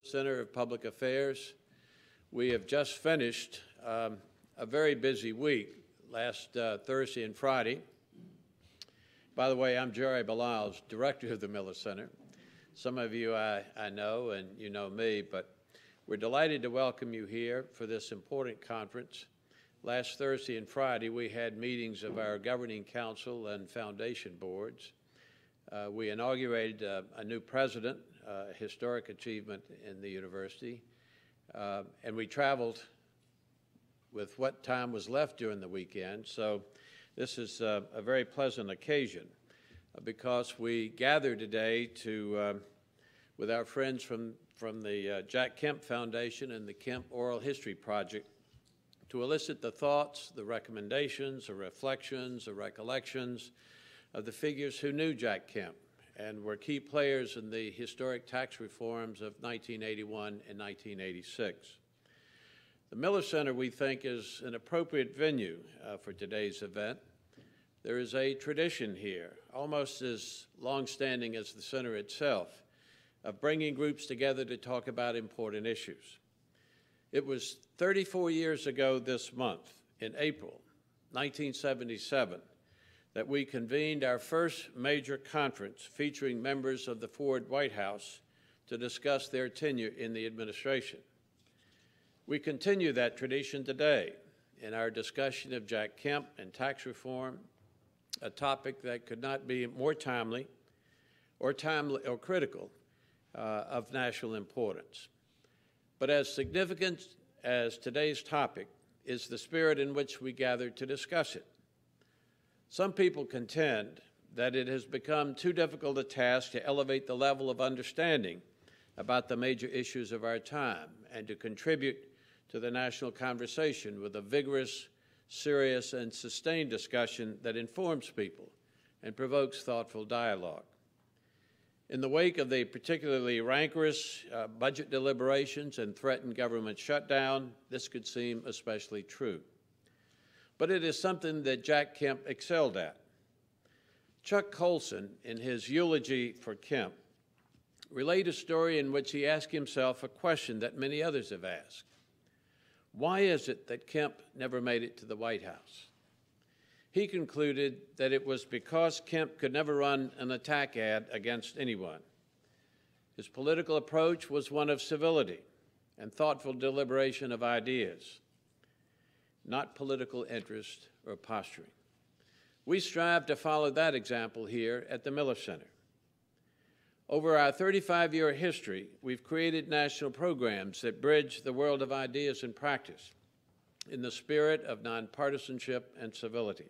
Center of Public Affairs. We have just finished a very busy week last Thursday and Friday. By the way, I'm Jerry Beliles, director of the Miller Center. Some of you I know, and you know me, but we're delighted to welcome you here for this important conference. Last Thursday and Friday, we had meetings of our governing council and foundation boards. We inaugurated a new president, a historic achievement in the university, and we traveled with what time was left during the weekend. So this is a very pleasant occasion because we gather today to, with our friends from the Jack Kemp Foundation and the Kemp Oral History Project, to elicit the thoughts, the recommendations, the reflections, the recollections of the figures who knew Jack Kemp and were key players in the historic tax reforms of 1981 and 1986. The Miller Center, we think, is an appropriate venue for today's event. There is a tradition here, almost as long-standing as the center itself, of bringing groups together to talk about important issues. It was 34 years ago this month, in April 1977, that we convened our first major conference featuring members of the Ford White House to discuss their tenure in the administration. We continue that tradition today in our discussion of Jack Kemp and tax reform, a topic that could not be more timely or critical of national importance. But as significant as today's topic is the spirit in which we gathered to discuss it. Some people contend that it has become too difficult a task to elevate the level of understanding about the major issues of our time and to contribute to the national conversation with a vigorous, serious, and sustained discussion that informs people and provokes thoughtful dialogue. In the wake of the particularly rancorous budget deliberations and threatened government shutdown, this could seem especially true. But it is something that Jack Kemp excelled at. Chuck Colson, in his eulogy for Kemp, relayed a story in which he asked himself a question that many others have asked. Why is it that Kemp never made it to the White House? He concluded that it was because Kemp could never run an attack ad against anyone. His political approach was one of civility and thoughtful deliberation of ideas, not political interest or posturing. We strive to follow that example here at the Miller Center. Over our 35-year history, we've created national programs that bridge the world of ideas and practice in the spirit of nonpartisanship and civility.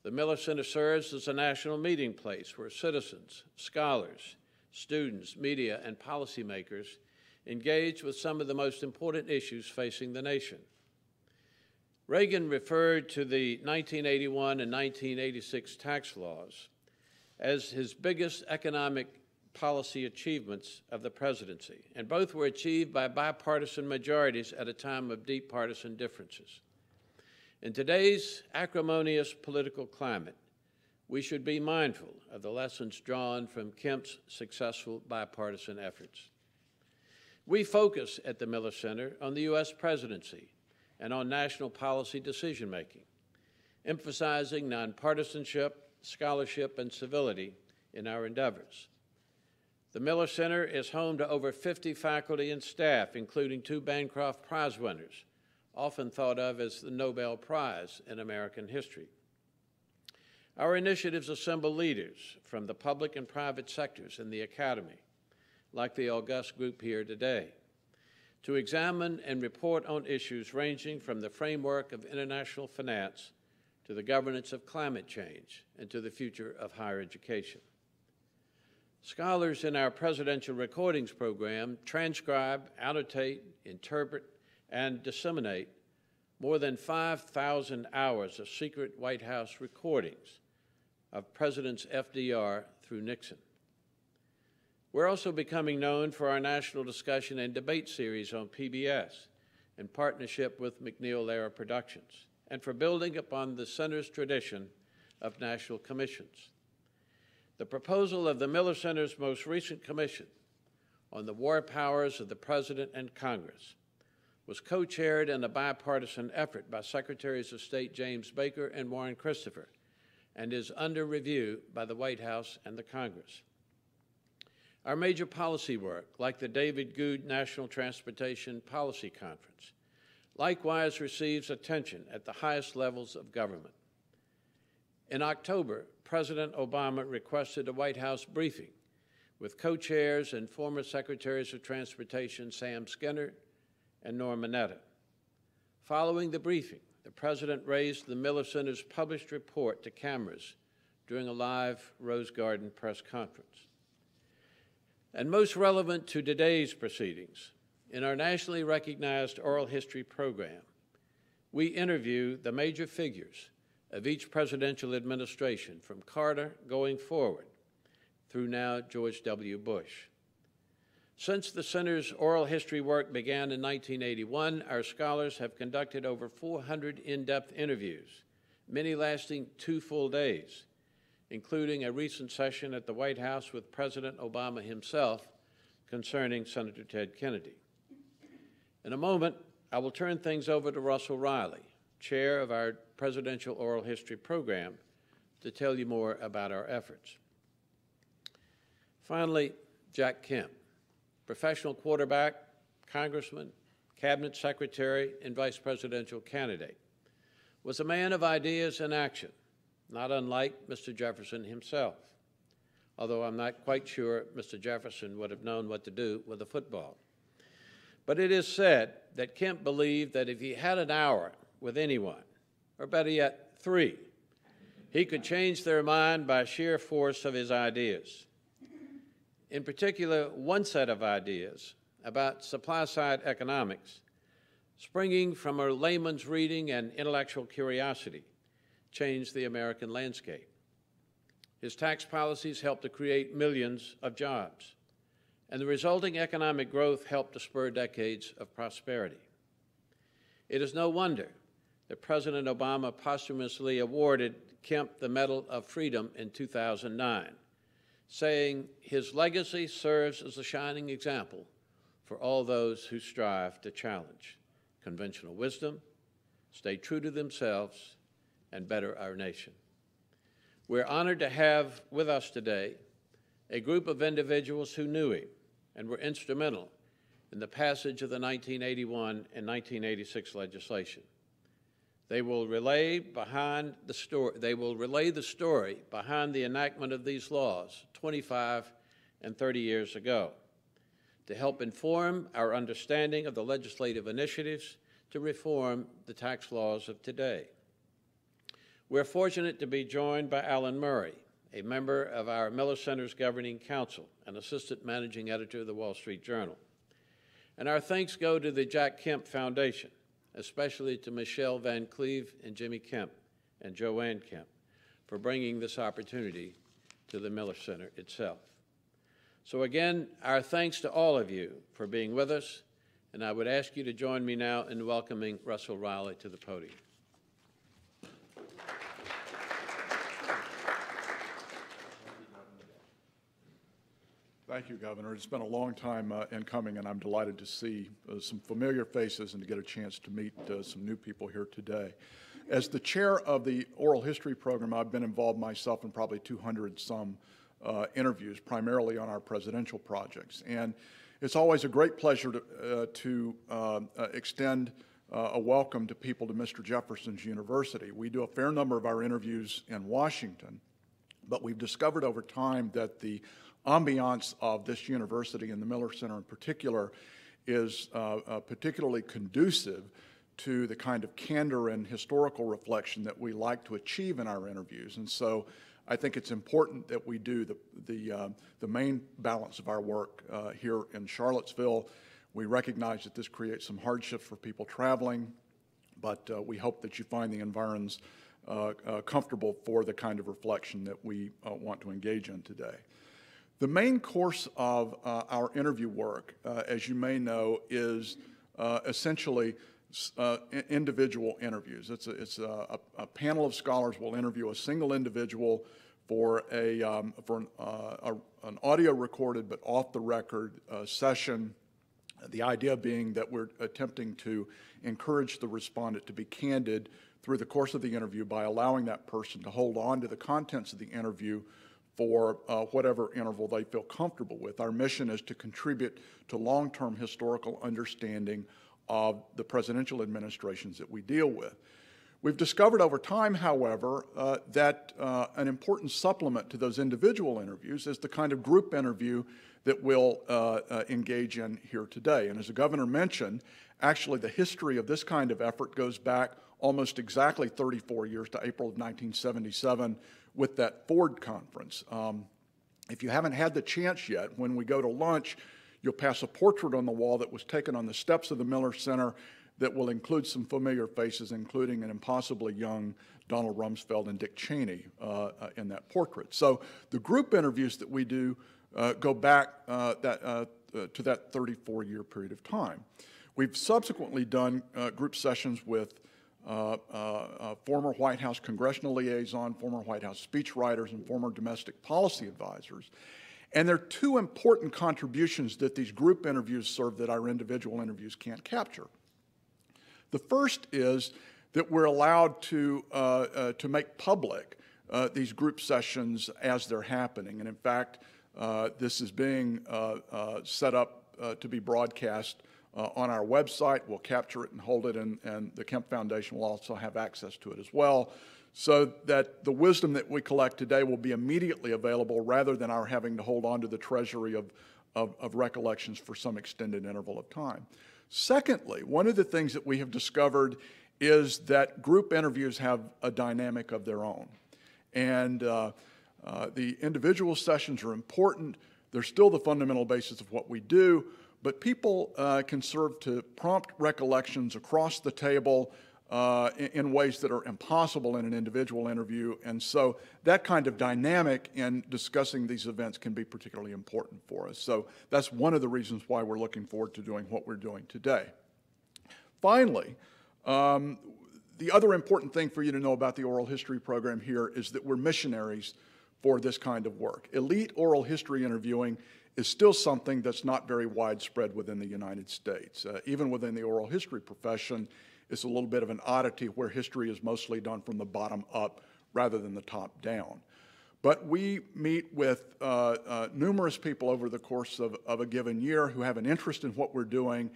The Miller Center serves as a national meeting place where citizens, scholars, students, media, and policymakers engage with some of the most important issues facing the nation. Reagan referred to the 1981 and 1986 tax laws as his biggest economic policy achievements of the presidency, and both were achieved by bipartisan majorities at a time of deep partisan differences. In today's acrimonious political climate, we should be mindful of the lessons drawn from Kemp's successful bipartisan efforts. We focus at the Miller Center on the U.S. presidency and on national policy decision-making, emphasizing nonpartisanship, scholarship, and civility in our endeavors. The Miller Center is home to over 50 faculty and staff, including 2 Bancroft Prize winners, often thought of as the Nobel Prize in American history. Our initiatives assemble leaders from the public and private sectors in the academy, like the august group here today, to examine and report on issues ranging from the framework of international finance to the governance of climate change and to the future of higher education. Scholars in our presidential recordings program transcribe, annotate, interpret, and disseminate more than 5,000 hours of secret White House recordings of Presidents FDR through Nixon. We're also becoming known for our national discussion and debate series on PBS in partnership with McNeil-Lehrer Productions, and for building upon the Center's tradition of national commissions. The proposal of the Miller Center's most recent commission on the War Powers of the President and Congress, was co-chaired in a bipartisan effort by Secretaries of State James Baker and Warren Christopher, and is under review by the White House and the Congress. Our major policy work, like the David Good National Transportation Policy Conference, likewise receives attention at the highest levels of government. In October, President Obama requested a White House briefing with co-chairs and former Secretaries of Transportation Sam Skinner and Norm Mineta. Following the briefing, the President raised the Miller Center's published report to cameras during a live Rose Garden press conference. And most relevant to today's proceedings, in our nationally recognized oral history program, we interview the major figures of each presidential administration from Carter going forward through now George W. Bush. Since the Center's oral history work began in 1981, our scholars have conducted over 400 in-depth interviews, many lasting 2 full days, including a recent session at the White House with President Obama himself concerning Senator Ted Kennedy. In a moment, I will turn things over to Russell Riley, chair of our Presidential Oral History Program, to tell you more about our efforts. Finally, Jack Kemp, professional quarterback, congressman, cabinet secretary, and vice presidential candidate, was a man of ideas and action, not unlike Mr. Jefferson himself, although I'm not quite sure Mr. Jefferson would have known what to do with a football. But it is said that Kemp believed that if he had an hour with anyone, or better yet, 3, he could change their mind by sheer force of his ideas. In particular, one set of ideas about supply-side economics, springing from a layman's reading and intellectual curiosity, changed the American landscape. His tax policies helped to create millions of jobs, and the resulting economic growth helped to spur decades of prosperity. It is no wonder that President Obama posthumously awarded Kemp the Medal of Freedom in 2009, saying his legacy serves as a shining example for all those who strive to challenge conventional wisdom, stay true to themselves, and better our nation. We're honored to have with us today a group of individuals who knew him and were instrumental in the passage of the 1981 and 1986 legislation. They will relay the story behind the enactment of these laws 25 and 30 years ago to help inform our understanding of the legislative initiatives to reform the tax laws of today. We're fortunate to be joined by Alan Murray, a member of our Miller Center's Governing Council and assistant managing editor of the Wall Street Journal. And our thanks go to the Jack Kemp Foundation, especially to Michelle Van Cleve and Jimmy Kemp and Joanne Kemp for bringing this opportunity to the Miller Center itself. So again, our thanks to all of you for being with us, and I would ask you to join me now in welcoming Russell Riley to the podium. Thank you, Governor. It's been a long time in coming, and I'm delighted to see some familiar faces and to get a chance to meet some new people here today. As the chair of the oral history program, I've been involved myself in probably 200-some interviews, primarily on our presidential projects. And it's always a great pleasure to extend a welcome to people to Mr. Jefferson's University. We do a fair number of our interviews in Washington, but we've discovered over time that the ambiance of this university and the Miller Center in particular is particularly conducive to the kind of candor and historical reflection that we like to achieve in our interviews. And so I think it's important that we do the main balance of our work here in Charlottesville. We recognize that this creates some hardships for people traveling, but we hope that you find the environs comfortable for the kind of reflection that we want to engage in today. The main course of our interview work, as you may know, is essentially individual interviews. It's a panel of scholars will interview a single individual for an audio recorded but off the record session. The idea being that we're attempting to encourage the respondent to be candid through the course of the interview by allowing that person to hold on to the contents of the interview for whatever interval they feel comfortable with. Our mission is to contribute to long-term historical understanding of the presidential administrations that we deal with. We've discovered over time, however, that an important supplement to those individual interviews is the kind of group interview that we'll engage in here today. And as the governor mentioned, actually the history of this kind of effort goes back almost exactly 34 years to April of 1977 with that Ford conference. If you haven't had the chance yet, when we go to lunch, you'll pass a portrait on the wall that was taken on the steps of the Miller Center that will include some familiar faces, including an impossibly young Donald Rumsfeld and Dick Cheney in that portrait. So the group interviews that we do go back to that 34-year period of time. We've subsequently done group sessions with former White House congressional liaison, former White House speechwriters, and former domestic policy advisors. And there are two important contributions that these group interviews serve that our individual interviews can't capture. The first is that we're allowed to make public these group sessions as they're happening. And in fact, this is being set up to be broadcast on our website. We'll capture it and hold it, and the Kemp Foundation will also have access to it as well, so that the wisdom that we collect today will be immediately available rather than our having to hold on to the treasury of recollections for some extended interval of time. Secondly, one of the things that we have discovered is that group interviews have a dynamic of their own. And the individual sessions are important. They're still the fundamental basis of what we do, but people can serve to prompt recollections across the table in ways that are impossible in an individual interview. And so that kind of dynamic in discussing these events can be particularly important for us. So that's one of the reasons why we're looking forward to doing what we're doing today. Finally, the other important thing for you to know about the oral history program here is that we're missionaries for this kind of work. Elite oral history interviewing is still something that's not very widespread within the United States. Even within the oral history profession, it's a little bit of an oddity where history is mostly done from the bottom up rather than the top down. But we meet with numerous people over the course of a given year who have an interest in what we're doing,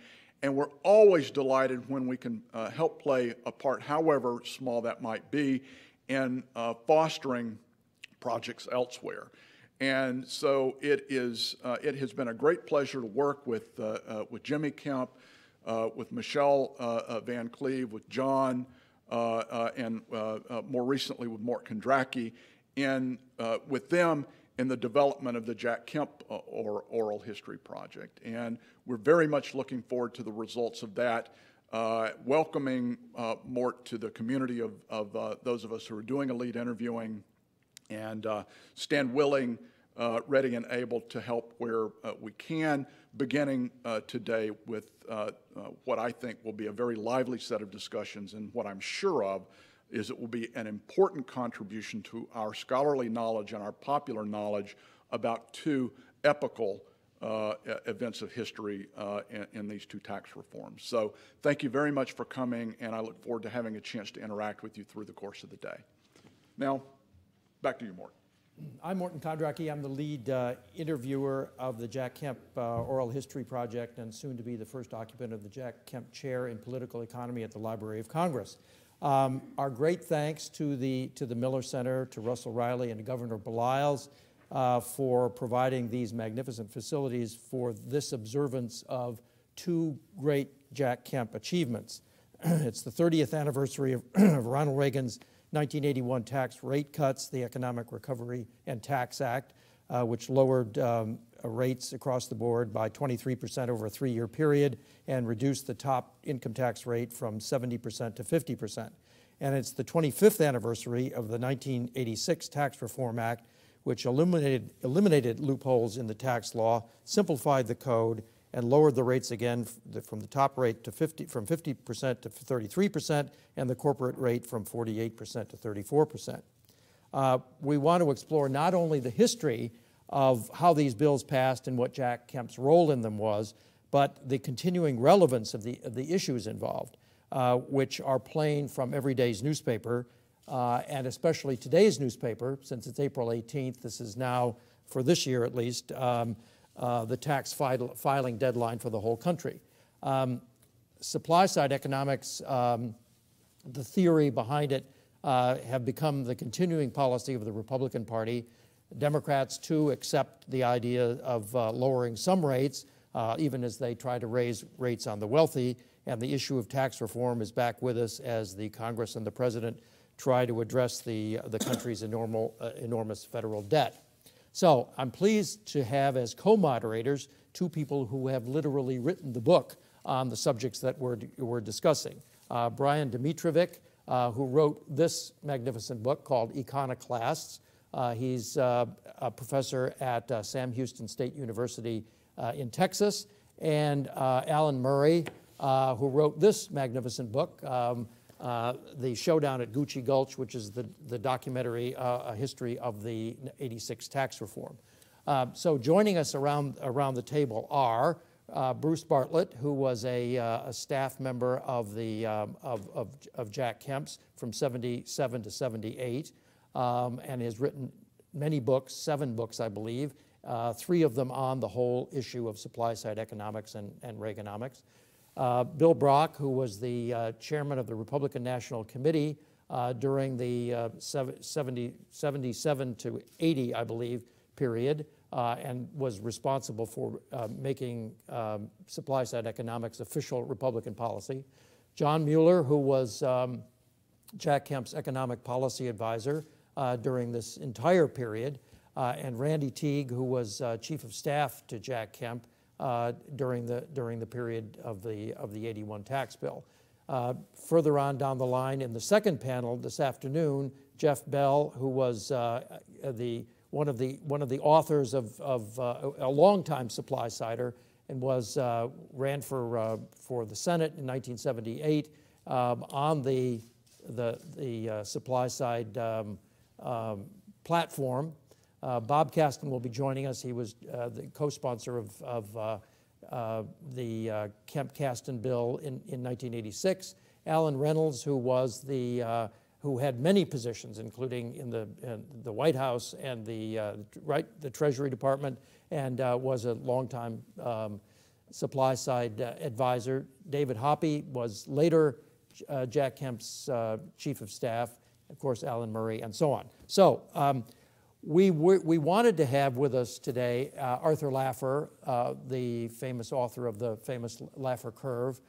and we're always delighted when we can help play a part, however small that might be, in fostering projects elsewhere. And so it has been a great pleasure to work with Jimmy Kemp, with Michelle Van Cleve, with John, and more recently with Mort Kondracki, with them in the development of the Jack Kemp Oral History Project. And we're very much looking forward to the results of that, welcoming Mort to the community of those of us who are doing elite interviewing, and stand willing, ready, and able to help where we can, beginning today with what I think will be a very lively set of discussions, and what I'm sure of is it will be an important contribution to our scholarly knowledge and our popular knowledge about two epical events of history in these two tax reforms. So thank you very much for coming, and I look forward to having a chance to interact with you through the course of the day. Now, back to you, Mort. I'm Morton Kondracki. I'm the lead interviewer of the Jack Kemp Oral History Project, and soon to be the first occupant of the Jack Kemp Chair in Political Economy at the Library of Congress. Our great thanks to the Miller Center, to Russell Riley, and to Governor Baliles for providing these magnificent facilities for this observance of two great Jack Kemp achievements. It's the 30th anniversary of Ronald Reagan's 1981 tax rate cuts, the Economic Recovery and Tax Act, which lowered rates across the board by 23% over a 3-year period and reduced the top income tax rate from 70% to 50%. And it's the 25th anniversary of the 1986 Tax Reform Act, which eliminated loopholes in the tax law, simplified the code, and lowered the rates again from the top rate to from 50% to 33%, and the corporate rate from 48% to 34%. we want to explore not only the history of how these bills passed and what Jack Kemp's role in them was, but the continuing relevance of the issues involved, which are plain from every day's newspaper, and especially today's newspaper, since it's April 18th. This is now, for this year at least, the tax filing deadline for the whole country. Supply-side economics, the theory behind it, have become the continuing policy of the Republican Party. Democrats, too, accept the idea of lowering some rates, even as they try to raise rates on the wealthy, and the issue of tax reform is back with us as the Congress and the President try to address the country's enormous federal debt. So I'm pleased to have as co-moderators two people who have literally written the book on the subjects that we're discussing. Brian Dimitrovic, who wrote this magnificent book called Iconoclasts. He's a professor at Sam Houston State University in Texas, and Alan Murray, who wrote this magnificent book, The Showdown at Gucci Gulch, which is the documentary, a history of the '86 tax reform. So joining us around the table are Bruce Bartlett, who was a staff member of Jack Kemp's from '77 to '78, and has written many books, 7 books, I believe, 3 of them on the whole issue of supply-side economics and Reaganomics. Bill Brock, who was the chairman of the Republican National Committee during the 77 to 80, I believe, period, and was responsible for making supply-side economics official Republican policy. John Mueller, who was Jack Kemp's economic policy advisor during this entire period, and Randy Teague, who was chief of staff to Jack Kemp during the period of the '81 tax bill. Further on down the line in the second panel this afternoon, Jeff Bell, who was one of the authors of a longtime supply-sider and ran for the Senate in 1978 on the supply-side platform. Bob Kasten will be joining us. He was the co-sponsor of the Kemp-Kasten bill in 1986. Alan Reynolds, who had many positions, including in the White House and the Treasury Department, and was a longtime supply-side advisor. David Hoppe was later Jack Kemp's chief of staff. Of course, Alan Murray, and so on. So we wanted to have with us today Arthur Laffer, the famous author of the famous Laffer Curve.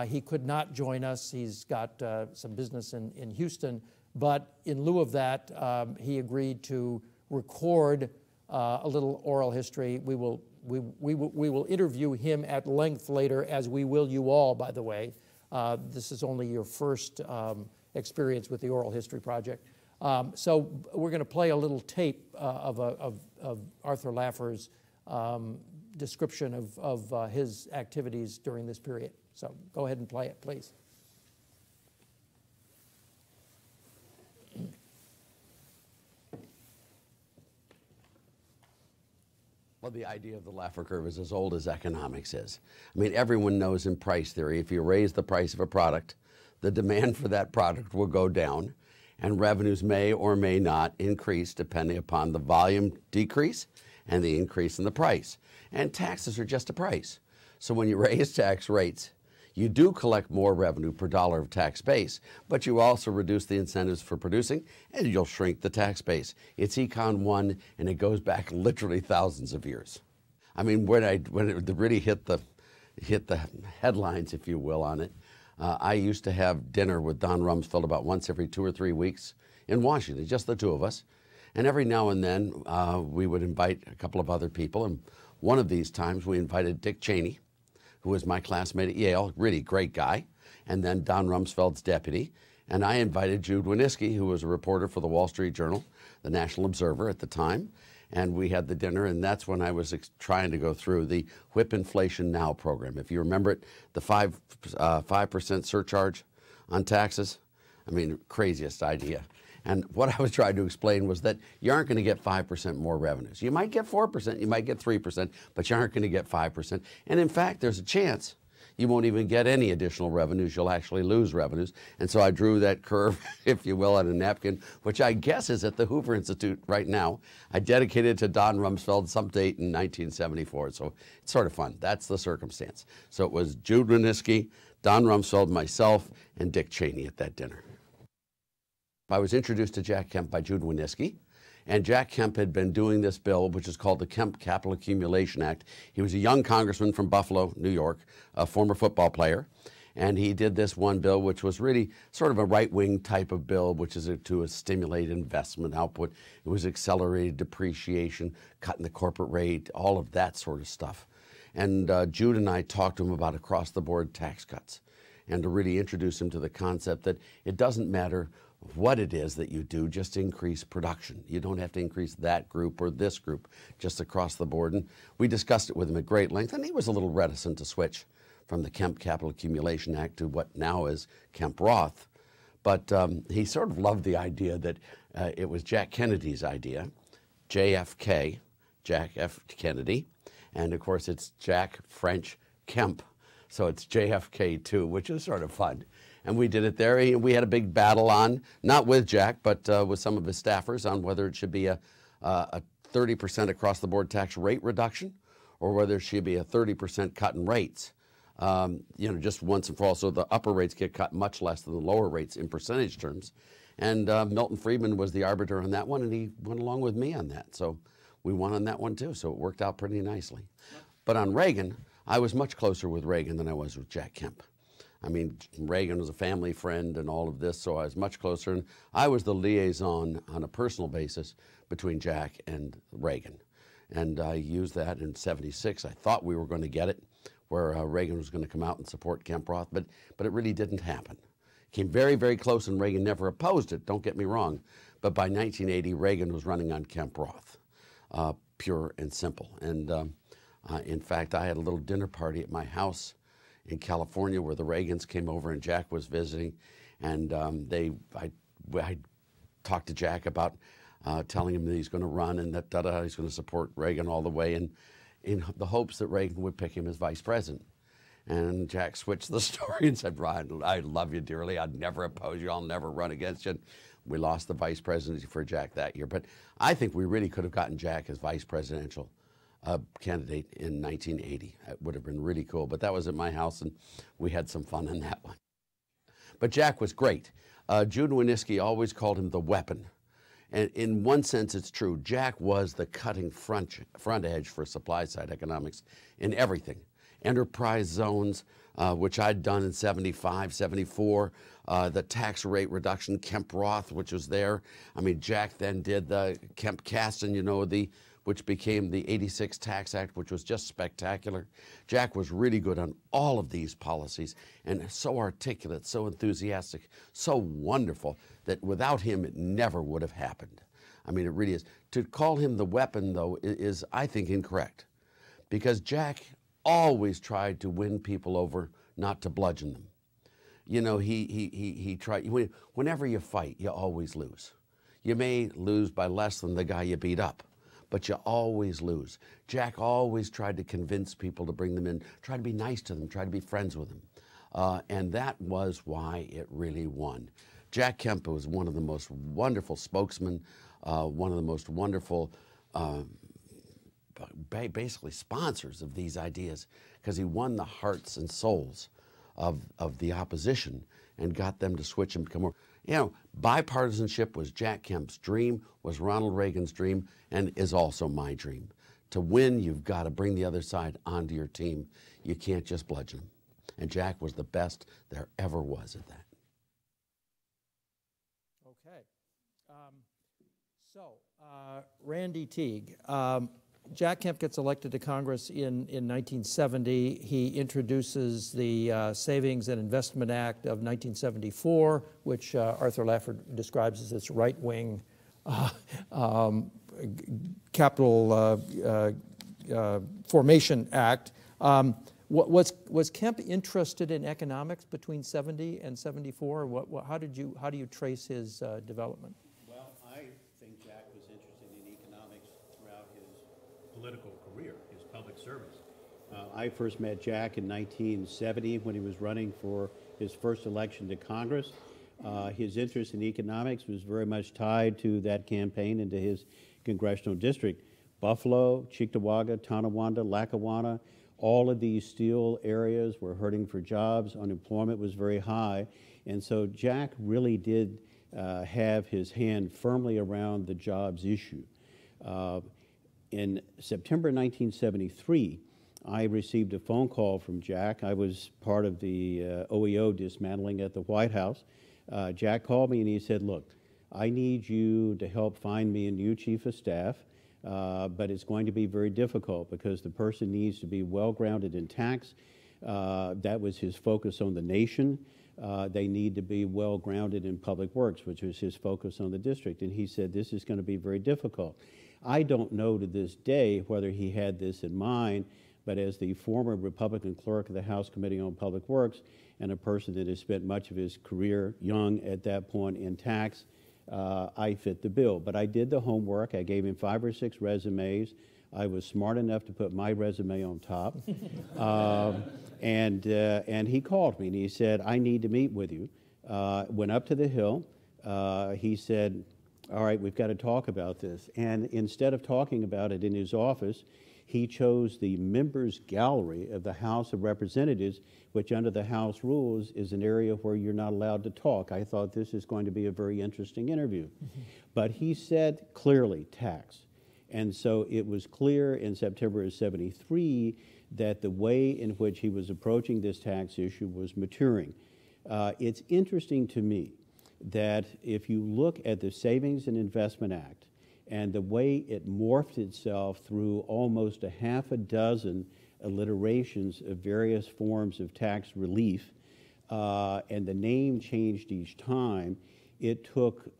He could not join us. He's got some business in Houston, but in lieu of that, he agreed to record a little oral history. We will interview him at length later, as we will you all, by the way. This is only your first experience with the Oral History Project. So we're going to play a little tape of Arthur Laffer's description of his activities during this period. So go ahead and play it, please. Well, the idea of the Laffer curve is as old as economics is. I mean, everyone knows in price theory, if you raise the price of a product, the demand for that product will go down, and revenues may or may not increase depending upon the volume decrease and the increase in the price. And taxes are just a price. So when you raise tax rates, you do collect more revenue per dollar of tax base, but you also reduce the incentives for producing, and you'll shrink the tax base. It's Econ 1, and it goes back literally thousands of years. I mean, when it really hit the headlines, if you will, on it, I used to have dinner with Don Rumsfeld about once every 2 or 3 weeks in Washington, just the two of us. And every now and then we would invite a couple of other people. And one of these times we invited Dick Cheney, who was my classmate at Yale, really great guy, and then Don Rumsfeld's deputy. And I invited Jude Winniski, who was a reporter for the Wall Street Journal, the National Observer at the time. And we had the dinner, and that's when I was trying to go through the Whip Inflation Now program. If you remember it, the 5% surcharge on taxes, I mean, craziest idea. And what I was trying to explain was that you aren't going to get 5% more revenues. You might get 4%, you might get 3%, but you aren't going to get 5%. And in fact, there's a chance you won't even get any additional revenues. You'll actually lose revenues. And so I drew that curve, if you will, on a napkin, which I guess is at the Hoover Institute right now. I dedicated it to Don Rumsfeld some date in 1974. So it's sort of fun. That's the circumstance. So it was Jude Winniski, Don Rumsfeld, myself, and Dick Cheney at that dinner. I was introduced to Jack Kemp by Jude Winniski, and Jack Kemp had been doing this bill, which is called the Kemp Capital Accumulation Act. He was a young congressman from Buffalo, New York, a former football player, and he did this one bill, which was really sort of a right-wing type of bill, which is to stimulate investment output. It was accelerated depreciation, cutting the corporate rate, all of that sort of stuff. And Jude and I talked to him about across-the-board tax cuts, and to really introduce him to the concept that it doesn't matter what it is that you do, just increase production. You don't have to increase that group or this group, just across the board. And we discussed it with him at great length, and he was a little reticent to switch from the Kemp Capital Accumulation Act to what now is Kemp Roth. But he sort of loved the idea that it was Jack Kennedy's idea, JFK, Jack F. Kennedy, and of course it's Jack French Kemp. So it's JFK too, which is sort of fun. And we did it there. We had a big battle on, not with Jack, but with some of his staffers on whether it should be a 30% across-the-board tax rate reduction or whether it should be a 30% cut in rates, just once and for all. So the upper rates get cut much less than the lower rates in percentage terms. And Milton Friedman was the arbiter on that one, and he went along with me on that. So we won on that one too, so it worked out pretty nicely. But on Reagan, I was much closer with Reagan than I was with Jack Kemp. I mean, Reagan was a family friend and all of this, so I was much closer. And I was the liaison on a personal basis between Jack and Reagan. And I used that in '76. I thought we were going to get it, where Reagan was going to come out and support Kemp Roth, but it really didn't happen. Came very, very close, and Reagan never opposed it, don't get me wrong. But by 1980, Reagan was running on Kemp Roth, pure and simple. And in fact, I had a little dinner party at my house in California where the Reagans came over and Jack was visiting, and I talked to Jack about telling him that he's going to run and that he's going to support Reagan all the way, and in the hopes that Reagan would pick him as vice president. And Jack switched the story and said, "Ryan, I love you dearly. I'd never oppose you. I'll never run against you." We lost the vice presidency for Jack that year, but I think we really could have gotten Jack as vice presidential candidate in 1980. It would have been really cool, but that was at my house, and we had some fun on that one. But Jack was great. Jude Winniski always called him the weapon. And in one sense, it's true. Jack was the cutting front edge for supply-side economics in everything. Enterprise zones, which I'd done in '75, '74, the tax rate reduction, Kemp Roth, which was there. I mean, Jack then did the Kemp Caston, which became the '86 Tax Act, which was just spectacular. Jack was really good on all of these policies and so articulate, so enthusiastic, so wonderful that without him it never would have happened. I mean, it really is. To call him the weapon, though, is I think, incorrect, because Jack always tried to win people over, not to bludgeon them. You know, he tried. Whenever you fight, you always lose. You may lose by less than the guy you beat up, but you always lose. Jack always tried to convince people to bring them in, try to be nice to them, try to be friends with them. And that was why it really won. Jack Kemp was one of the most wonderful spokesmen, one of the most wonderful, basically sponsors of these ideas, because he won the hearts and souls of the opposition and got them to switch and become more. You know, bipartisanship was Jack Kemp's dream, was Ronald Reagan's dream, and is also my dream. To win, you've got to bring the other side onto your team. You can't just bludgeon them. And Jack was the best there ever was at that. Okay. Randy Teague. Jack Kemp gets elected to Congress in 1970. He introduces the Savings and Investment Act of 1974, which Arthur Laffer describes as this right-wing capital formation act. Was Kemp interested in economics between '70 and '74? How do you trace his development? service. I first met Jack in 1970 when he was running for his first election to Congress. His interest in economics was very much tied to that campaign and to his congressional district. Buffalo, Cheektowaga, Tonawanda, Lackawanna, all of these steel areas were hurting for jobs. Unemployment was very high. And so Jack really did have his hand firmly around the jobs issue. In September 1973, I received a phone call from Jack. I was part of the OEO dismantling at the White House. Jack called me and he said, look, I need you to help find me a new chief of staff, but it's going to be very difficult because the person needs to be well-grounded in tax. That was his focus on the nation. They need to be well-grounded in public works, which was his focus on the district. And he said, this is going to be very difficult. I don't know to this day whether he had this in mind, but as the former Republican clerk of the House Committee on Public Works and a person that has spent much of his career, young at that point, in tax, I fit the bill. But I did the homework. I gave him 5 or 6 resumes. I was smart enough to put my resume on top. And he called me and he said, I need to meet with you. Went up to the Hill. He said, all right, we've got to talk about this. And instead of talking about it in his office, he chose the members' gallery of the House of Representatives, which under the House rules is an area where you're not allowed to talk. I thought this is going to be a very interesting interview. But he said clearly tax. And so it was clear in September of '73 that the way in which he was approaching this tax issue was maturing. It's interesting to me that if you look at the Savings and Investment Act, and the way it morphed itself through almost a half a dozen alliterations of various forms of tax relief, and the name changed each time, it took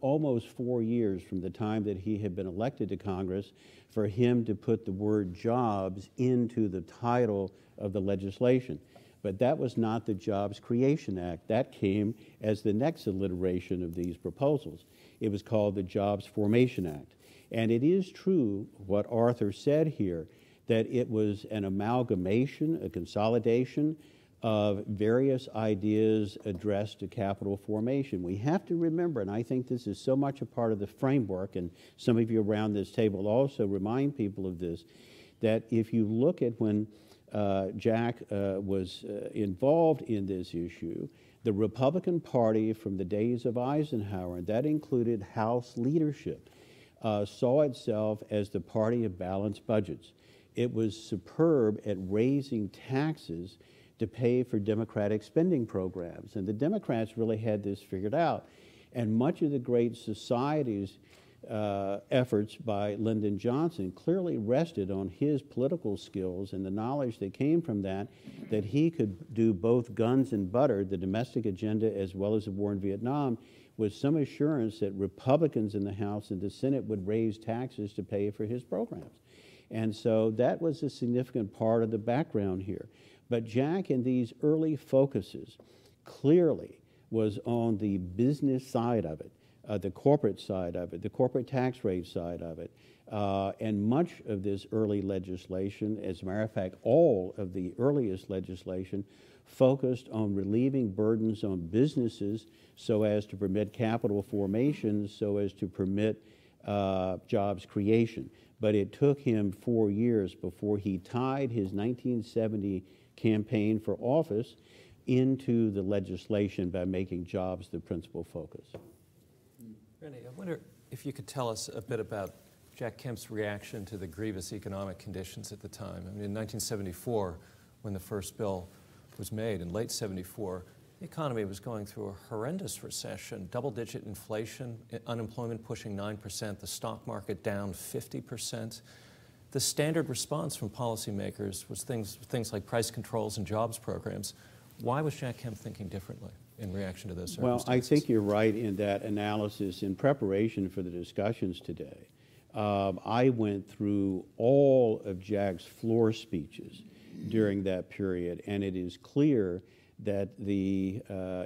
almost 4 years from the time that he had been elected to Congress for him to put the word jobs into the title of the legislation. But that was not the Jobs Creation Act. That came as the next alliteration of these proposals. It was called the Jobs Formation Act. And it is true what Arthur said here, that it was an amalgamation, a consolidation of various ideas addressed to capital formation. We have to remember, and I think this is so much a part of the framework, and some of you around this table also remind people of this, that if you look at when Jack was involved in this issue, the Republican Party from the days of Eisenhower, and that included House leadership, saw itself as the party of balanced budgets. It was superb at raising taxes to pay for Democratic spending programs. And the Democrats really had this figured out. And much of the Great Society's efforts by Lyndon Johnson clearly rested on his political skills and the knowledge that came from that he could do both guns and butter, the domestic agenda as well as the war in Vietnam, with some assurance that Republicans in the House and the Senate would raise taxes to pay for his programs. And so that was a significant part of the background here. But Jack, in these early focuses, clearly was on the business side of it, the corporate side of it, the corporate tax rate side of it. And much of this early legislation, as a matter of fact, all of the earliest legislation focused on relieving burdens on businesses so as to permit capital formation, so as to permit jobs creation. But it took him 4 years before he tied his 1970 campaign for office into the legislation by making jobs the principal focus. Rennie, I wonder if you could tell us a bit about Jack Kemp's reaction to the grievous economic conditions at the time. I mean, in 1974, when the first bill was made, in late '74, the economy was going through a horrendous recession, double-digit inflation, unemployment pushing 9%, the stock market down 50%. The standard response from policymakers was things like price controls and jobs programs. Why was Jack Kemp thinking differently in reaction to those circumstances? Well, I think you're right in that analysis. In preparation for the discussions today, I went through all of Jack's floor speeches during that period, and it is clear that the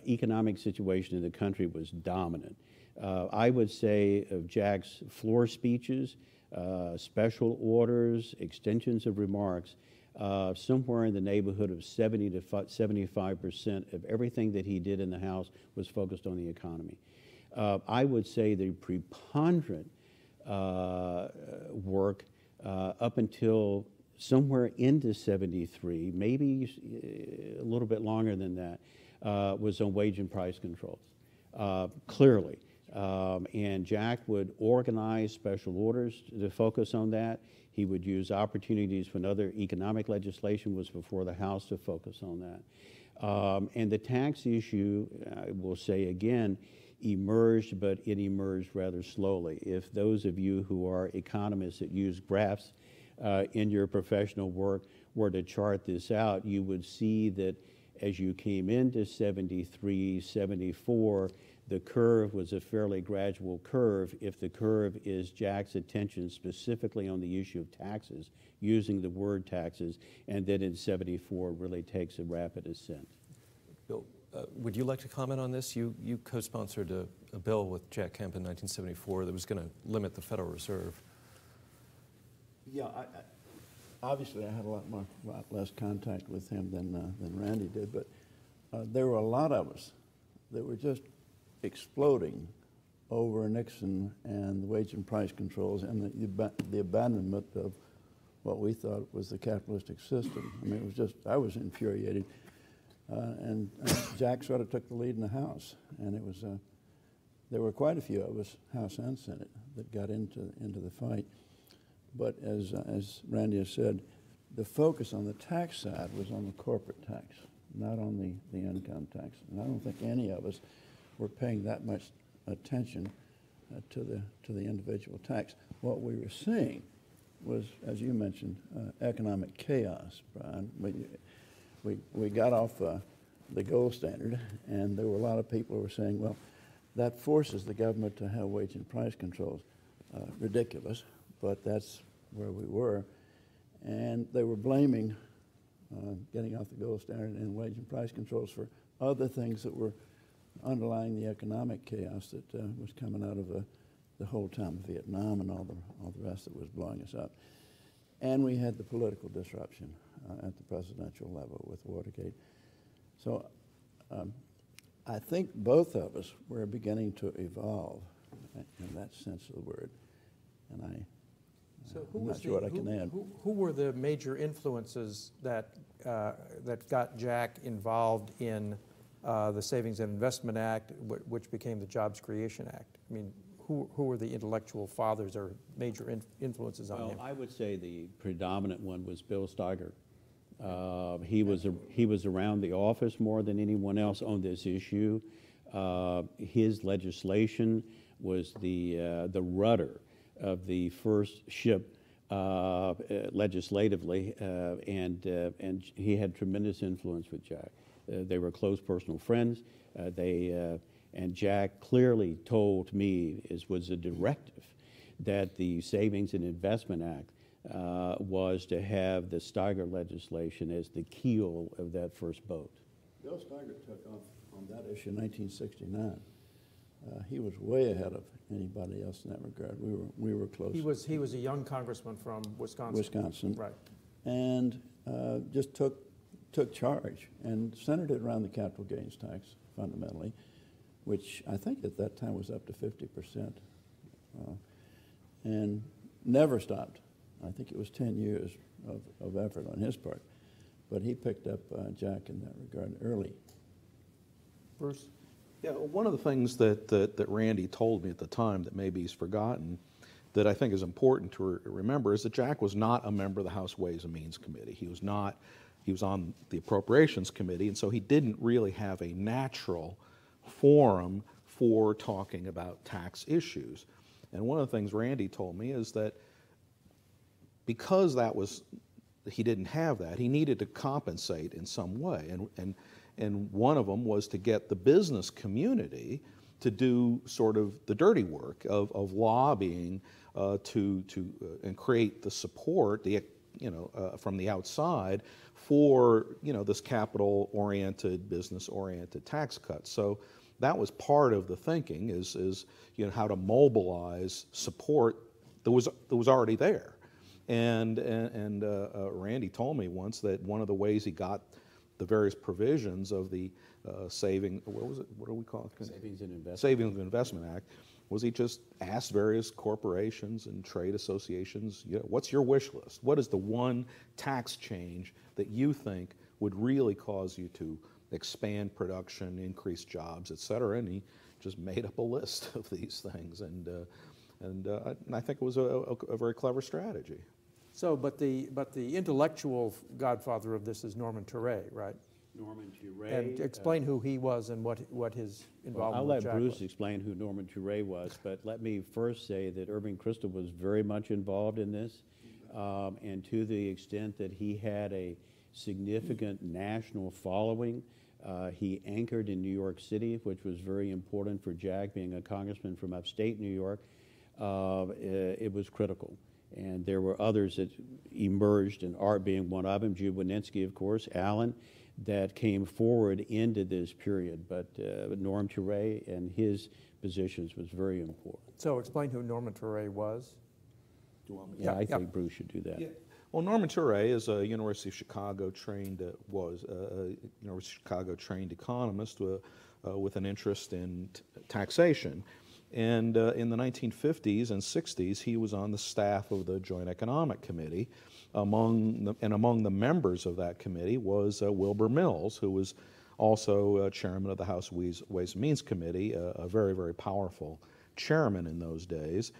economic situation in the country was dominant. I would say of Jack's floor speeches, special orders, extensions of remarks, somewhere in the neighborhood of 70 to 75% of everything that he did in the House was focused on the economy. I would say the preponderant work up until somewhere into 73, maybe a little bit longer than that, was on wage and price controls, clearly. And Jack would organize special orders to focus on that. He would use opportunities when other economic legislation was before the House to focus on that. And the tax issue, I will say again, emerged, but it emerged rather slowly. If those of you who are economists that use graphs in your professional work were to chart this out, you would see that as you came into 73, 74, the curve was a fairly gradual curve. If the curve is Jack's attention specifically on the issue of taxes, using the word taxes, and then in 74 really takes a rapid ascent. Bill, would you like to comment on this? You co-sponsored a bill with Jack Kemp in 1974 that was going to limit the Federal Reserve. Yeah, obviously I had a lot less contact with him than Randy did, but there were a lot of us that were just exploding over Nixon and the wage and price controls and the abandonment of what we thought was the capitalistic system. I mean, it was just, I was infuriated. And Jack sort of took the lead in the House, and it was, there were quite a few of us, House and Senate, that got into the fight. But as Randy has said, the focus on the tax side was on the corporate tax, not on the income tax. And I don't think any of us were paying that much attention to the individual tax. What we were seeing was, as you mentioned, economic chaos, Brian. We got off the gold standard, and there were a lot of people who were saying, well, that forces the government to have wage and price controls. Ridiculous, but that's where we were. And they were blaming getting off the gold standard and wage and price controls for other things that were underlying the economic chaos that was coming out of the whole time of Vietnam and all the rest that was blowing us up. And we had the political disruption at the presidential level with Watergate. So I think both of us were beginning to evolve in that sense of the word. And I'm not sure what I can add. Who were the major influences that got Jack involved in the Savings and Investment Act, which became the Jobs Creation Act? I mean, who were the intellectual fathers or major influences on him? Well, I would say the predominant one was Bill Steiger. He was around the office more than anyone else on this issue. His legislation was the rudder of the first ship legislatively, and he had tremendous influence with Jack. They were close personal friends. And Jack clearly told me, was a directive, that the Savings and Investment Act was to have the Steiger legislation as the keel of that first boat. Bill Steiger took off on that issue in 1969. He was way ahead of anybody else in that regard. We were close. He was a young congressman from Wisconsin. Right. And just took charge and centered it around the capital gains tax fundamentally, which I think at that time was up to 50%, and never stopped. I think it was 10 years of effort on his part, but he picked up Jack in that regard early. Bruce? Yeah, one of the things that Randy told me at the time that maybe he's forgotten, that I think is important to remember, is that Jack was not a member of the House Ways and Means Committee. He was on the Appropriations Committee, and so he didn't really have a natural forum for talking about tax issues. And one of the things Randy told me is that because he didn't have that, he needed to compensate in some way. And one of them was to get the business community to do sort of the dirty work of lobbying and create the support, from the outside for this capital-oriented, business-oriented tax cut. So that was part of the thinking is how to mobilize support that was already there. And Randy told me once that one of the ways he got the various provisions of the what do we call it? Savings and Investment Act, was he just asked various corporations and trade associations, what's your wish list? What is the one tax change that you think would really cause you to expand production, increase jobs, et cetera? And he just made up a list of these things, and I think it was a very clever strategy. So, but the intellectual godfather of this is Norman Ture, right? Norman Ture. And explain who he was and what his involvement I'll with let Jack Bruce was. explain who Norman Ture was, but let me first say that Irving Kristol was very much involved in this, and to the extent that he had a significant national following. He anchored in New York City, which was very important for Jack, being a congressman from upstate New York. It was critical. And there were others that emerged, and Art being one of them, Jude Wanensky, of course, Allen, that came forward into this period. But Norm Ture and his positions was very important. So explain who Norman Ture was. Do you want me to? Yeah, I think Bruce should do that. Yeah. Well, Norman Ture is a University of Chicago trained University of Chicago trained economist with an interest in taxation, and in the 1950s and 60s he was on the staff of the Joint Economic Committee. Among the members of that committee was Wilbur Mills, who was also chairman of the House Ways and Means Committee, a very, very powerful chairman in those days.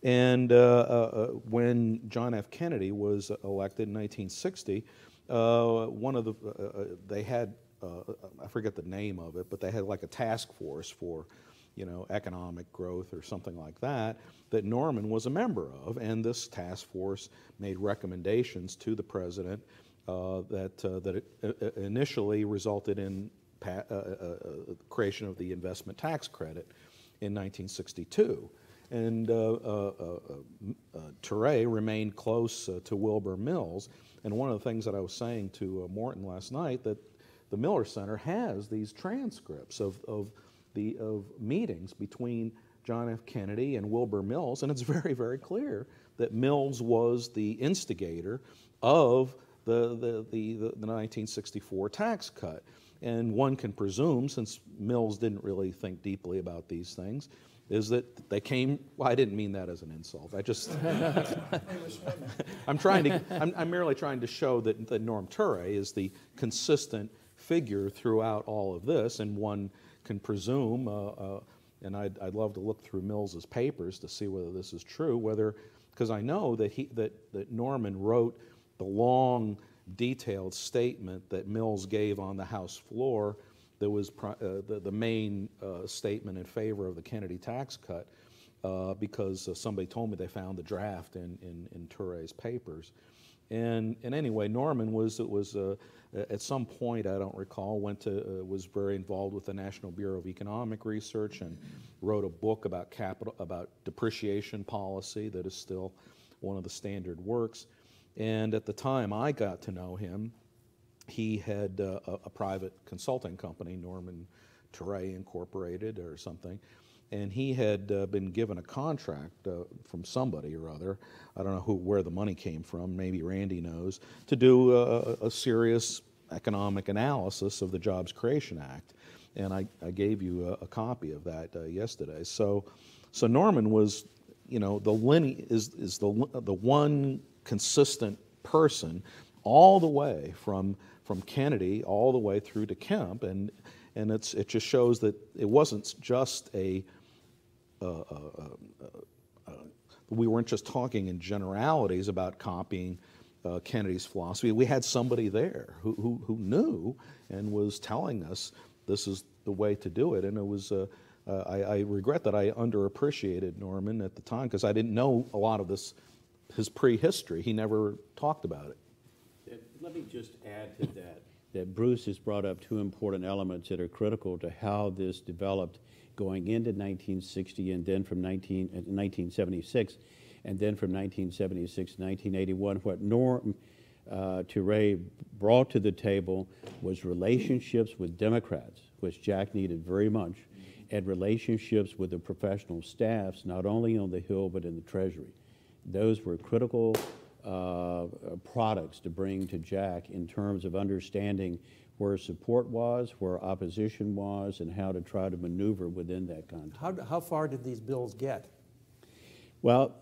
And when John F. Kennedy was elected in 1960, they had, I forget the name of it, but they had like a task force for, economic growth or something like that, that Norman was a member of. And this task force made recommendations to the president that initially resulted in creation of the investment tax credit in 1962. And Ture remained close to Wilbur Mills. And one of the things that I was saying to Morton last night, that the Miller Center has these transcripts of meetings between John F. Kennedy and Wilbur Mills, and it's very, very clear that Mills was the instigator of the 1964 tax cut. And one can presume, since Mills didn't really think deeply about these things, is that they came, well, I didn't mean that as an insult. I just, I'm merely trying to show that Norm Ture is the consistent figure throughout all of this, and one can presume, and I'd love to look through Mills's papers to see whether this is true, because I know that Norman wrote the long, detailed statement that Mills gave on the House floor. That was the main statement in favor of the Kennedy tax cut, because somebody told me they found the draft in Ture's papers. And anyway, Norman was at some point, I don't recall, was very involved with the National Bureau of Economic Research and wrote a book about depreciation policy that is still one of the standard works. And at the time I got to know him, he had a private consulting company, Norman Ture Incorporated or something, and he had been given a contract from somebody or other, I don't know where the money came from, maybe Randy knows, to do a serious economic analysis of the Jobs Creation Act. And I gave you a copy of that yesterday. So Norman was, is the one consistent person all the way from Kennedy all the way through to Kemp, and it just shows that it wasn't just we weren't just talking in generalities about copying Kennedy's philosophy. We had somebody there who knew and was telling us this is the way to do it, and it was. I regret that I underappreciated Norman at the time, because I didn't know a lot of his prehistory. He never talked about it. Let me just add to that Bruce has brought up two important elements that are critical to how this developed going into 1960 and then from 1976, and then from 1976 to 1981. What Norm Ture brought to the table was relationships with Democrats, which Jack needed very much, and relationships with the professional staffs, not only on the Hill but in the Treasury. Those were critical products to bring to Jack in terms of understanding where support was, where opposition was, and how to try to maneuver within that context. How far did these bills get? Well,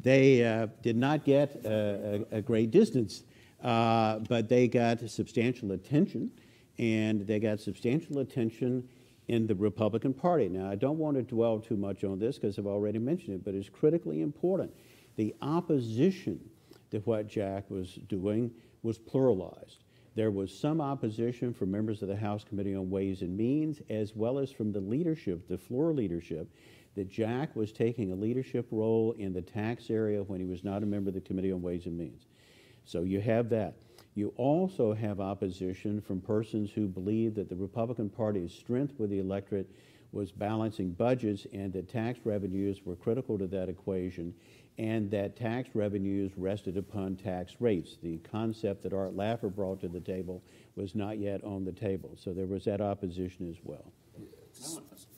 they did not get a great distance, but they got substantial attention, and they got substantial attention in the Republican Party. Now, I don't want to dwell too much on this because I've already mentioned it, but it's critically important. The opposition to what Jack was doing was pluralized. There was some opposition from members of the House Committee on Ways and Means, as well as from the leadership, the floor leadership, that Jack was taking a leadership role in the tax area when he was not a member of the Committee on Ways and Means. So you have that. You also have opposition from persons who believe that the Republican Party's strength with the electorate was balancing budgets and that tax revenues were critical to that equation, and that tax revenues rested upon tax rates. The concept that Art Laffer brought to the table was not yet on the table. So there was that opposition as well.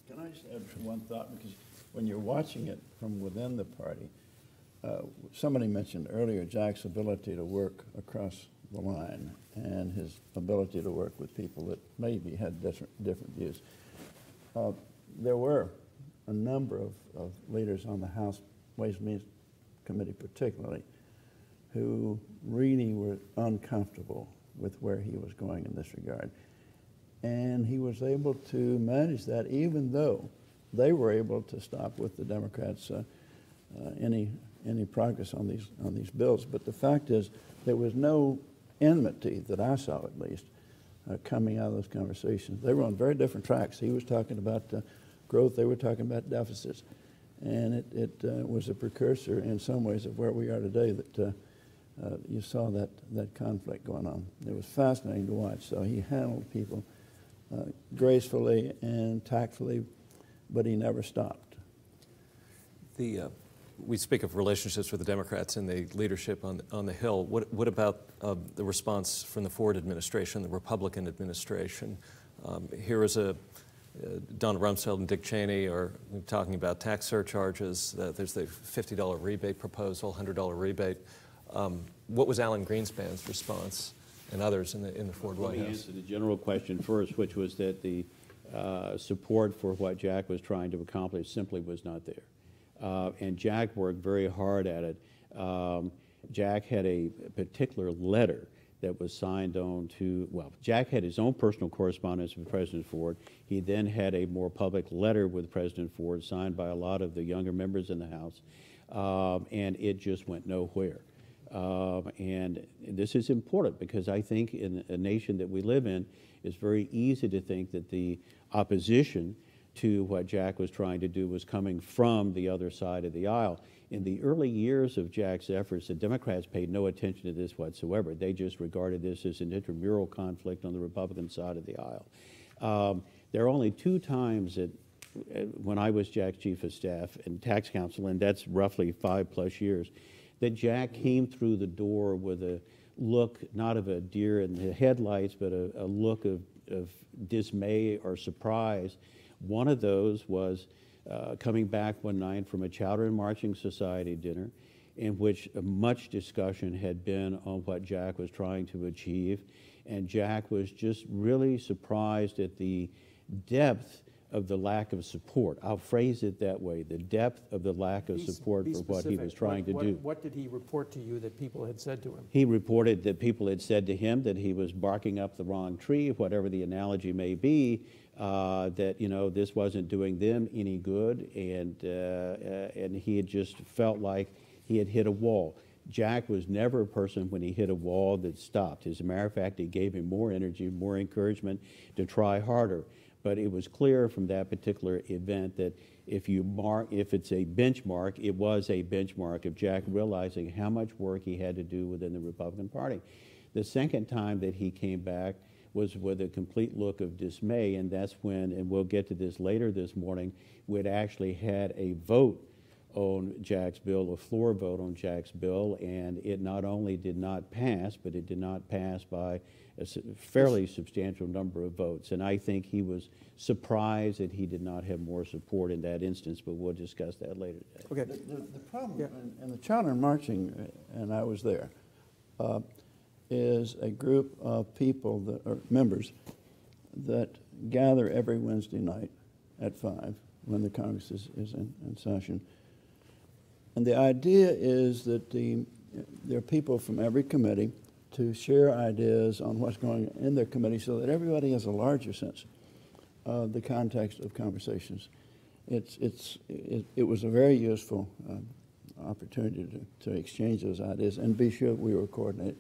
Can I just add one thought? Because when you're watching it from within the party, somebody mentioned earlier Jack's ability to work across the line and his ability to work with people that maybe had different views. There were a number of leaders on the House Ways and Means Committee particularly who really were uncomfortable with where he was going in this regard. And he was able to manage that even though they were able to stop with the Democrats any progress on these bills. But the fact is there was no enmity that I saw at least coming out of those conversations. They were on very different tracks. He was talking about growth, they were talking about deficits. And it was a precursor in some ways of where we are today that you saw that conflict going on. It was fascinating to watch. So he handled people gracefully and tactfully, but he never stopped. We speak of relationships with the Democrats and the leadership on the Hill. What about the response from the Ford administration, the Republican administration? Here is Donald Rumsfeld and Dick Cheney are talking about tax surcharges. There's the $50 rebate proposal, $100 rebate. What was Alan Greenspan's response and others in the Ford White House? Let me answer the general question first, which was that the support for what Jack was trying to accomplish simply was not there. And Jack worked very hard at it. Jack had a particular letter that was signed on to, well, Jack had his own personal correspondence with President Ford. He then had a more public letter with President Ford signed by a lot of the younger members in the House, and it just went nowhere. And this is important because I think in a nation that we live in, it's very easy to think that the opposition to what Jack was trying to do was coming from the other side of the aisle. In the early years of Jack's efforts, the Democrats paid no attention to this whatsoever. They just regarded this as an intramural conflict on the Republican side of the aisle. There are only 2 times that, when I was Jack's chief of staff and tax counsel, and that's roughly 5+ years, that Jack came through the door with a look, not of a deer in the headlights, but a look of dismay or surprise. One of those was coming back one night from a Chowder and Marching Society dinner in which much discussion had been on what Jack was trying to achieve. And Jack was just really surprised at the depth of the lack of support. I'll phrase it that way, the depth of the lack of support for what he was trying to do. What did he report to you that people had said to him? He reported that people had said to him that he was barking up the wrong tree, whatever the analogy may be, that, you know, this wasn't doing them any good, and he had just felt like he had hit a wall. Jack was never a person when he hit a wall that stopped. As a matter of fact, it gave him more energy, more encouragement to try harder. But it was clear from that particular event that if it's a benchmark, it was a benchmark of Jack realizing how much work he had to do within the Republican Party. The second time that he came back was with a complete look of dismay, and that's when, and we'll get to this later this morning, we'd actually had a vote on Jack's bill, a floor vote on Jack's bill, and it not only did not pass, but it did not pass by a fairly substantial number of votes. And I think he was surprised that he did not have more support in that instance, but we'll discuss that later today. Okay. The problem in the Charter and Marching, and I was there, is a group of people that are members that gather every Wednesday night at 5 when the Congress is in session. And the idea is that there are people from every committee to share ideas on what's going on in their committee so that everybody has a larger sense of the context of conversations. It was a very useful opportunity to exchange those ideas and be sure we were coordinated.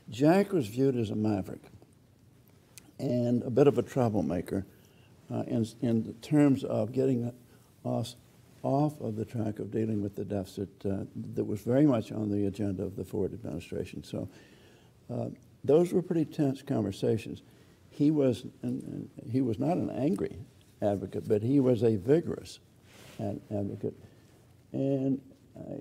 Jack was viewed as a maverick and a bit of a troublemaker in terms of getting us off of the track of dealing with the deficit that was very much on the agenda of the Ford administration. So those were pretty tense conversations. He was not an angry advocate, but he was a vigorous advocate. And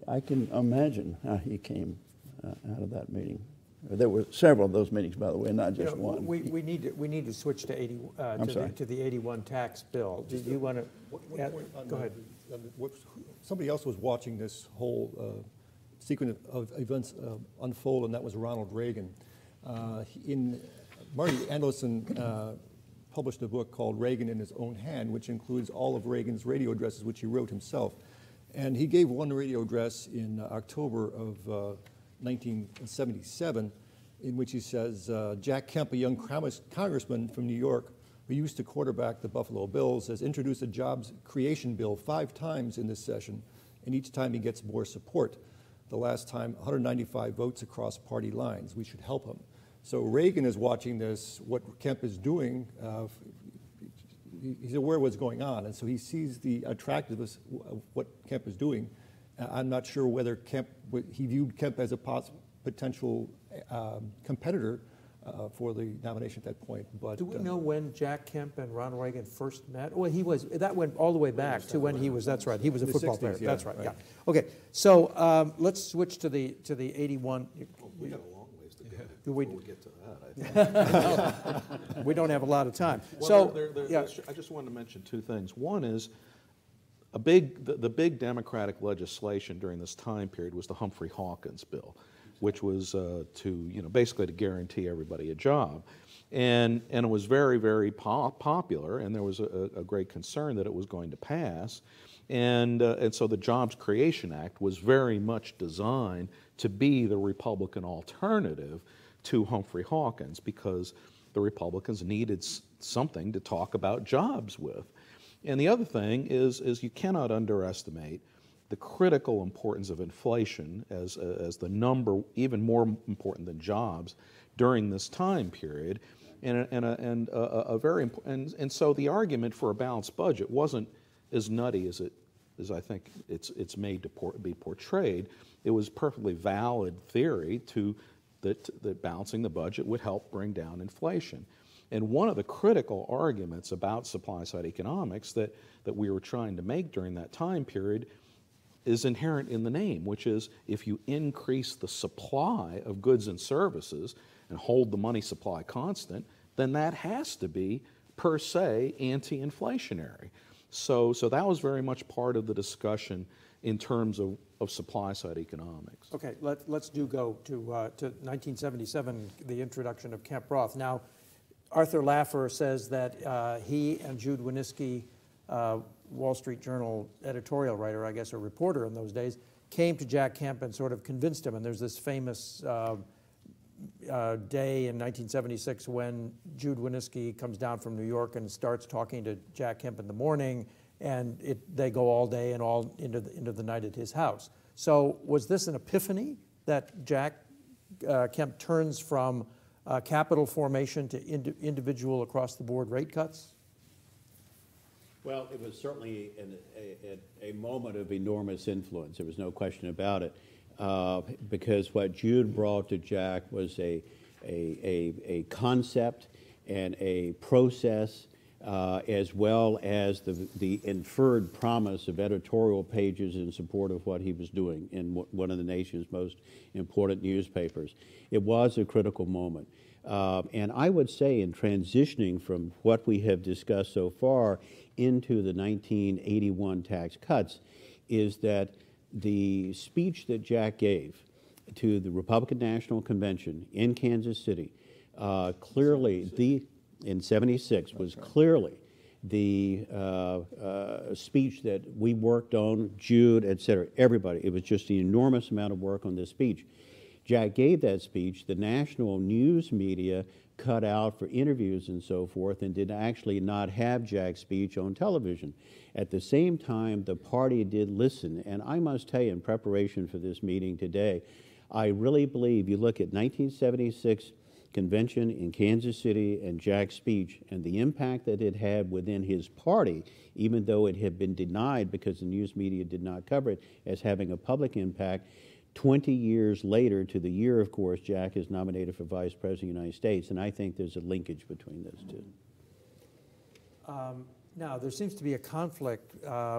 I can imagine how he came out of that meeting. There were several of those meetings, by the way, not just one. We need to switch to to the 81 tax bill. Do you want to? Go ahead. Somebody else was watching this whole sequence of events unfold, and that was Ronald Reagan. Marty Andlerson published a book called Reagan in His Own Hand, which includes all of Reagan's radio addresses, which he wrote himself. And he gave one radio address in October of 1977, in which he says, Jack Kemp, a young congressman from New York who used to quarterback the Buffalo Bills, has introduced a jobs creation bill 5 times in this session, and each time he gets more support. The last time, 195 votes across party lines. We should help him. So Reagan is watching this, what Kemp is doing. He's aware of what's going on, and so he sees the attractiveness of what Kemp is doing. I'm not sure whether he viewed Kemp as a potential competitor for the nomination at that point. But do we know when Jack Kemp and Ronald Reagan first met? Well, that went all the way back to when he was. That's right. He was a football 60s, player. yeah, that's right. Yeah. Okay. So let's switch to the 81. We got a long ways to go Do we before we get to that, I think. We don't have a lot of time. Well, So I just wanted to mention 2 things. One is the big Democratic legislation during this time period was the Humphrey Hawkins bill, which was basically to guarantee everybody a job. And it was very, very popular, and there was a great concern that it was going to pass. And so the Jobs Creation Act was very much designed to be the Republican alternative to Humphrey Hawkins, because the Republicans needed something to talk about jobs with. And the other thing is you cannot underestimate the critical importance of inflation as the number, even more important than jobs, during this time period, and so the argument for a balanced budget wasn't as nutty as I think it's made to be portrayed. It was perfectly valid theory that balancing the budget would help bring down inflation. And one of the critical arguments about supply-side economics that we were trying to make during that time period is inherent in the name, which is if you increase the supply of goods and services and hold the money supply constant, then that has to be, per se, anti-inflationary. So that was very much part of the discussion in terms of supply-side economics. okay, let's go to 1977, the introduction of Kemp Roth. Now, Arthur Laffer says that he and Jude Winniski, Wall Street Journal editorial writer, I guess, or reporter in those days, came to Jack Kemp and sort of convinced him. And there's this famous day in 1976 when Jude Winniski comes down from New York and starts talking to Jack Kemp in the morning, and they go all day and all into the night at his house. So was this an epiphany that Jack Kemp turns from capital formation to individual across-the-board rate cuts? Well, it was certainly a moment of enormous influence. There was no question about it, because what Jude brought to Jack was a concept and a process as well as the inferred promise of editorial pages in support of what he was doing in one of the nation's most important newspapers. It was a critical moment. And I would say in transitioning from what we have discussed so far into the 1981 tax cuts is that the speech that Jack gave to the Republican National Convention in Kansas City, clearly in 76 was clearly the speech that we worked on, Jude, et cetera, everybody. It was just an enormous amount of work on this speech. Jack gave that speech. The national news media cut out for interviews and so forth and did actually not have Jack's speech on television. At the same time, the party did listen. And I must tell you, in preparation for this meeting today, I really believe you look at 1976 convention in Kansas City and Jack's speech and the impact that it had within his party, even though it had been denied because the news media did not cover it as having a public impact. 20 years later, to the year, of course, Jack is nominated for Vice President of the United States, and I think there's a linkage between those two. Now, there seems to be a conflict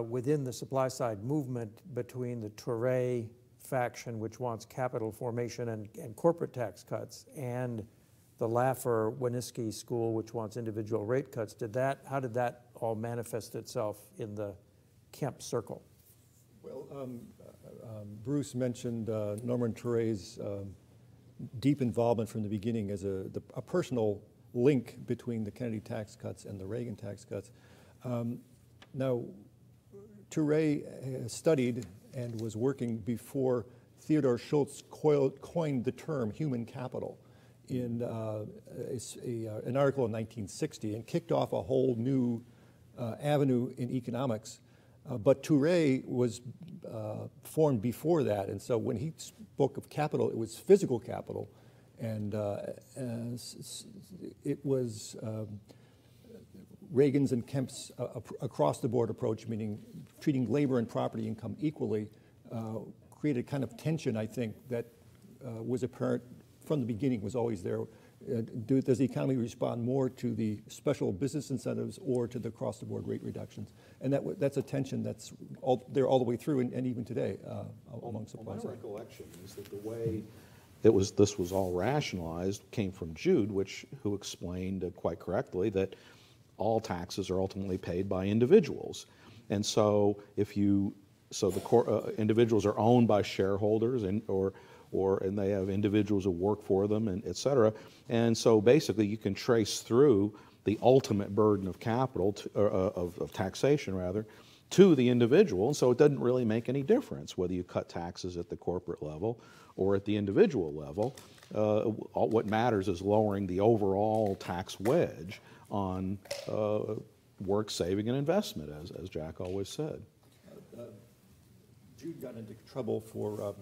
within the supply-side movement between the Touré faction, which wants capital formation and corporate tax cuts, and the Laffer-Winooski school, which wants individual rate cuts. How did that all manifest itself in the Kemp circle? Well, Bruce mentioned Norman Touré's deep involvement from the beginning as a personal link between the Kennedy tax cuts and the Reagan tax cuts. Now, Touré studied and was working before Theodore Schultz coined the term human capital in an article in 1960 and kicked off a whole new avenue in economics. But Touré was formed before that, and so when he spoke of capital, it was physical capital, and it was Reagan's and Kemp's across-the-board approach, meaning treating labor and property income equally, created kind of tension, I think, that was apparent from the beginning, was always there. Does the economy respond more to the special business incentives or to the across-the-board rate reductions? And that's a tension that's there all the way through, and even today among supply side. My recollection is that the way this was all rationalized came from Jude, who explained quite correctly that all taxes are ultimately paid by individuals, and so individuals are owned by shareholders and they have individuals who work for them, and et cetera. And so basically you can trace through the ultimate burden of capital, of taxation rather, to the individual. And so it doesn't really make any difference whether you cut taxes at the corporate level or at the individual level. What matters is lowering the overall tax wedge on work, saving, and investment, as Jack always said. Jude got into trouble for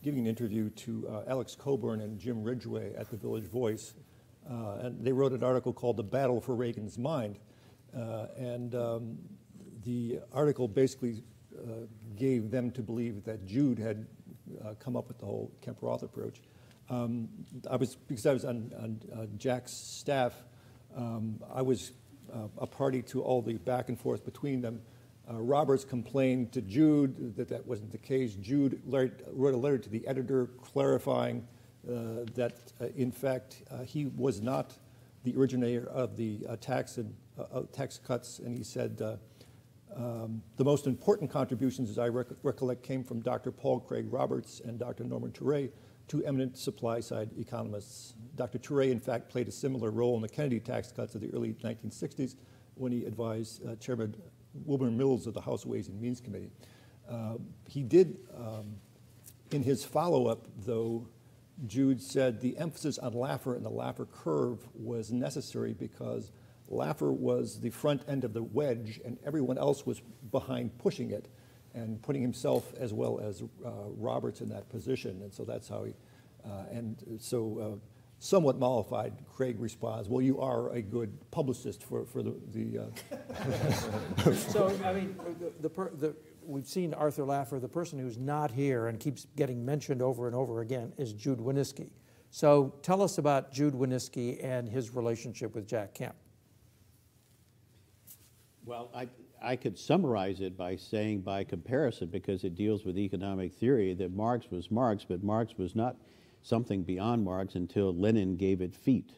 giving an interview to Alex Coburn and Jim Ridgway at the Village Voice. And they wrote an article called The Battle for Reagan's Mind. The article basically gave them to believe that Jude had come up with the whole Kemp-Roth approach. Because I was on Jack's staff, I was a party to all the back and forth between them. Roberts complained to Jude that wasn't the case. Jude wrote a letter to the editor clarifying that, in fact, he was not the originator of the tax cuts, and he said the most important contributions, as I recollect, came from Dr. Paul Craig Roberts and Dr. Norman Touré, two eminent supply-side economists. Dr. Touré, in fact, played a similar role in the Kennedy tax cuts of the early 1960s when he advised Chairman Wilbur Mills of the House Ways and Means Committee. He did, in his follow-up, though, Jude said the emphasis on Laffer and the Laffer curve was necessary because Laffer was the front end of the wedge and everyone else was behind pushing it and putting himself as well as Roberts in that position. And so that's how he, somewhat mollified, Craig responds, well, you are a good publicist for the So, I mean, we've seen Arthur Laffer. The person who's not here and keeps getting mentioned over and over again is Jude Winooski. So tell us about Jude Winooski and his relationship with Jack Kemp. Well, I could summarize it by saying by comparison, because it deals with economic theory, that Marx was Marx, but Marx was not something beyond Marx until Lenin gave it feet.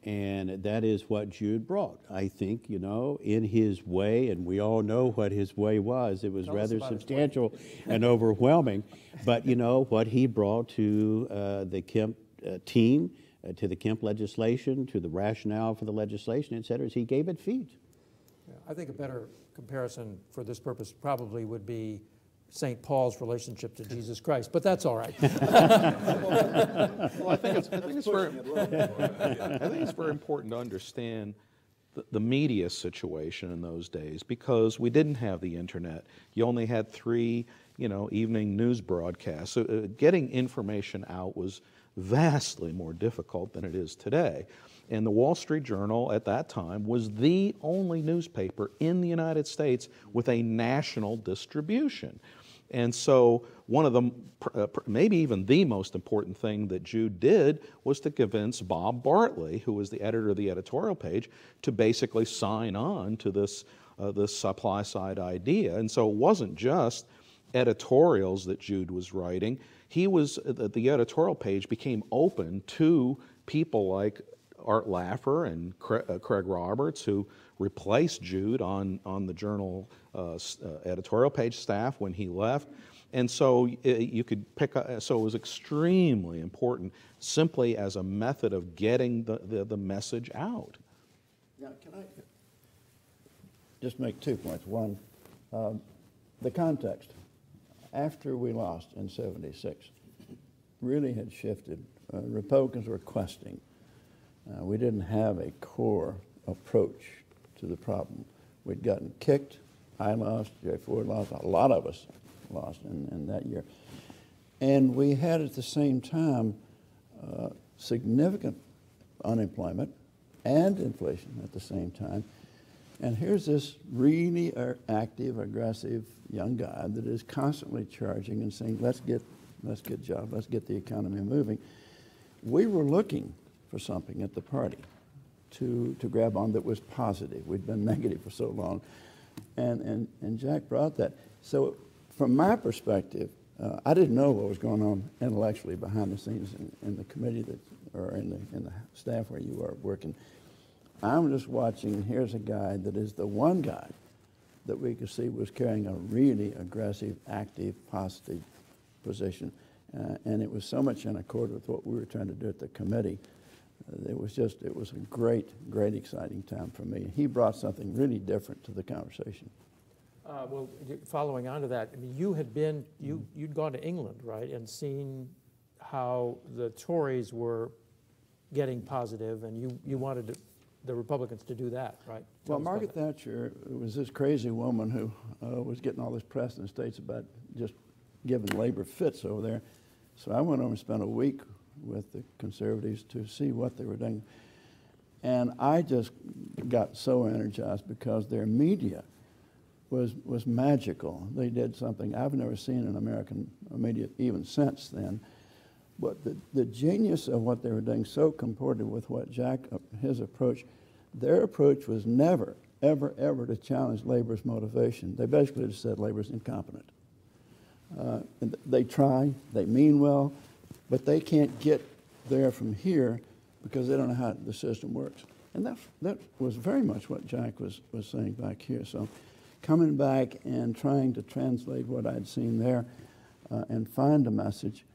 And that is what Jude brought, I think, in his way, and we all know what his way was. It was rather substantial and overwhelming. But, what he brought to the Kemp team, to the Kemp legislation, to the rationale for the legislation, et cetera, is he gave it feet. Yeah, I think a better comparison for this purpose probably would be St. Paul's relationship to Jesus Christ, but that's all right. Well, I think it's very important to understand the media situation in those days, because we didn't have the internet. You only had 3, evening news broadcasts. So getting information out was vastly more difficult than it is today. And the Wall Street Journal at that time was the only newspaper in the United States with a national distribution. And so one of the, maybe even the most important thing that Jude did was to convince Bob Bartley, who was the editor of the editorial page, to basically sign on to this supply side idea. And so it wasn't just editorials that Jude was writing. The editorial page became open to people like Art Laffer and Craig Roberts, who replaced Jude on the Journal editorial page staff when he left. And so you could pick up, so it was extremely important simply as a method of getting the message out. Now, can I just make 2 points? One, the context. After we lost in '76, really had shifted. Republicans were questing. We didn't have a core approach to the problem. We'd gotten kicked. I lost. Jerry Ford lost. A lot of us lost in that year. And we had at the same time significant unemployment and inflation at the same time. And here's this really active, aggressive young guy that is constantly charging and saying, let's get jobs, let's get the economy moving. We were looking for something at the party to grab on that was positive. We'd been negative for so long. And Jack brought that. So from my perspective, I didn't know what was going on intellectually behind the scenes in the committee or in the staff where you are working. I'm just watching, and here's a guy that is the one guy that we could see was carrying a really aggressive, active, positive position. And it was so much in accord with what we were trying to do at the committee. It was a great, great, exciting time for me. He brought something really different to the conversation. Well, following on to that, I mean, you'd gone to England, right, and seen how the Tories were getting positive, and you wanted the Republicans to do that, right? Well, Margaret Thatcher was this crazy woman who was getting all this press in the States about just giving labor fits over there. So I went over and spent a week with the conservatives to see what they were doing. And I just got so energized because their media was magical. They did something I've never seen in American media even since then. But the genius of what they were doing so comported with what Jack, his approach. Their approach was never, ever, ever to challenge labor's motivation. They basically just said labor's incompetent. And they try, they mean well, but they can't get there from here because they don't know how the system works. And that was very much what Jack was saying back here. So coming back and trying to translate what I'd seen there and find a message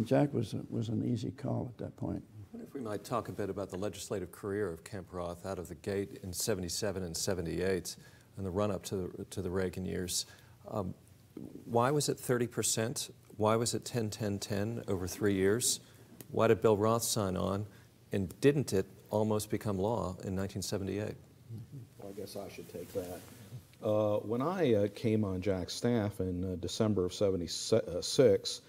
Jack was an easy call at that point. I wonder if we might talk a bit about the legislative career of Kemp Roth out of the gate in '77 and '78 and the run-up to the Reagan years. Why was it 30%? Why was it 10-10-10 over 3 years? Why did Bill Roth sign on? And didn't it almost become law in 1978? Well, I guess I should take that. When I came on Jack's staff in December of '76,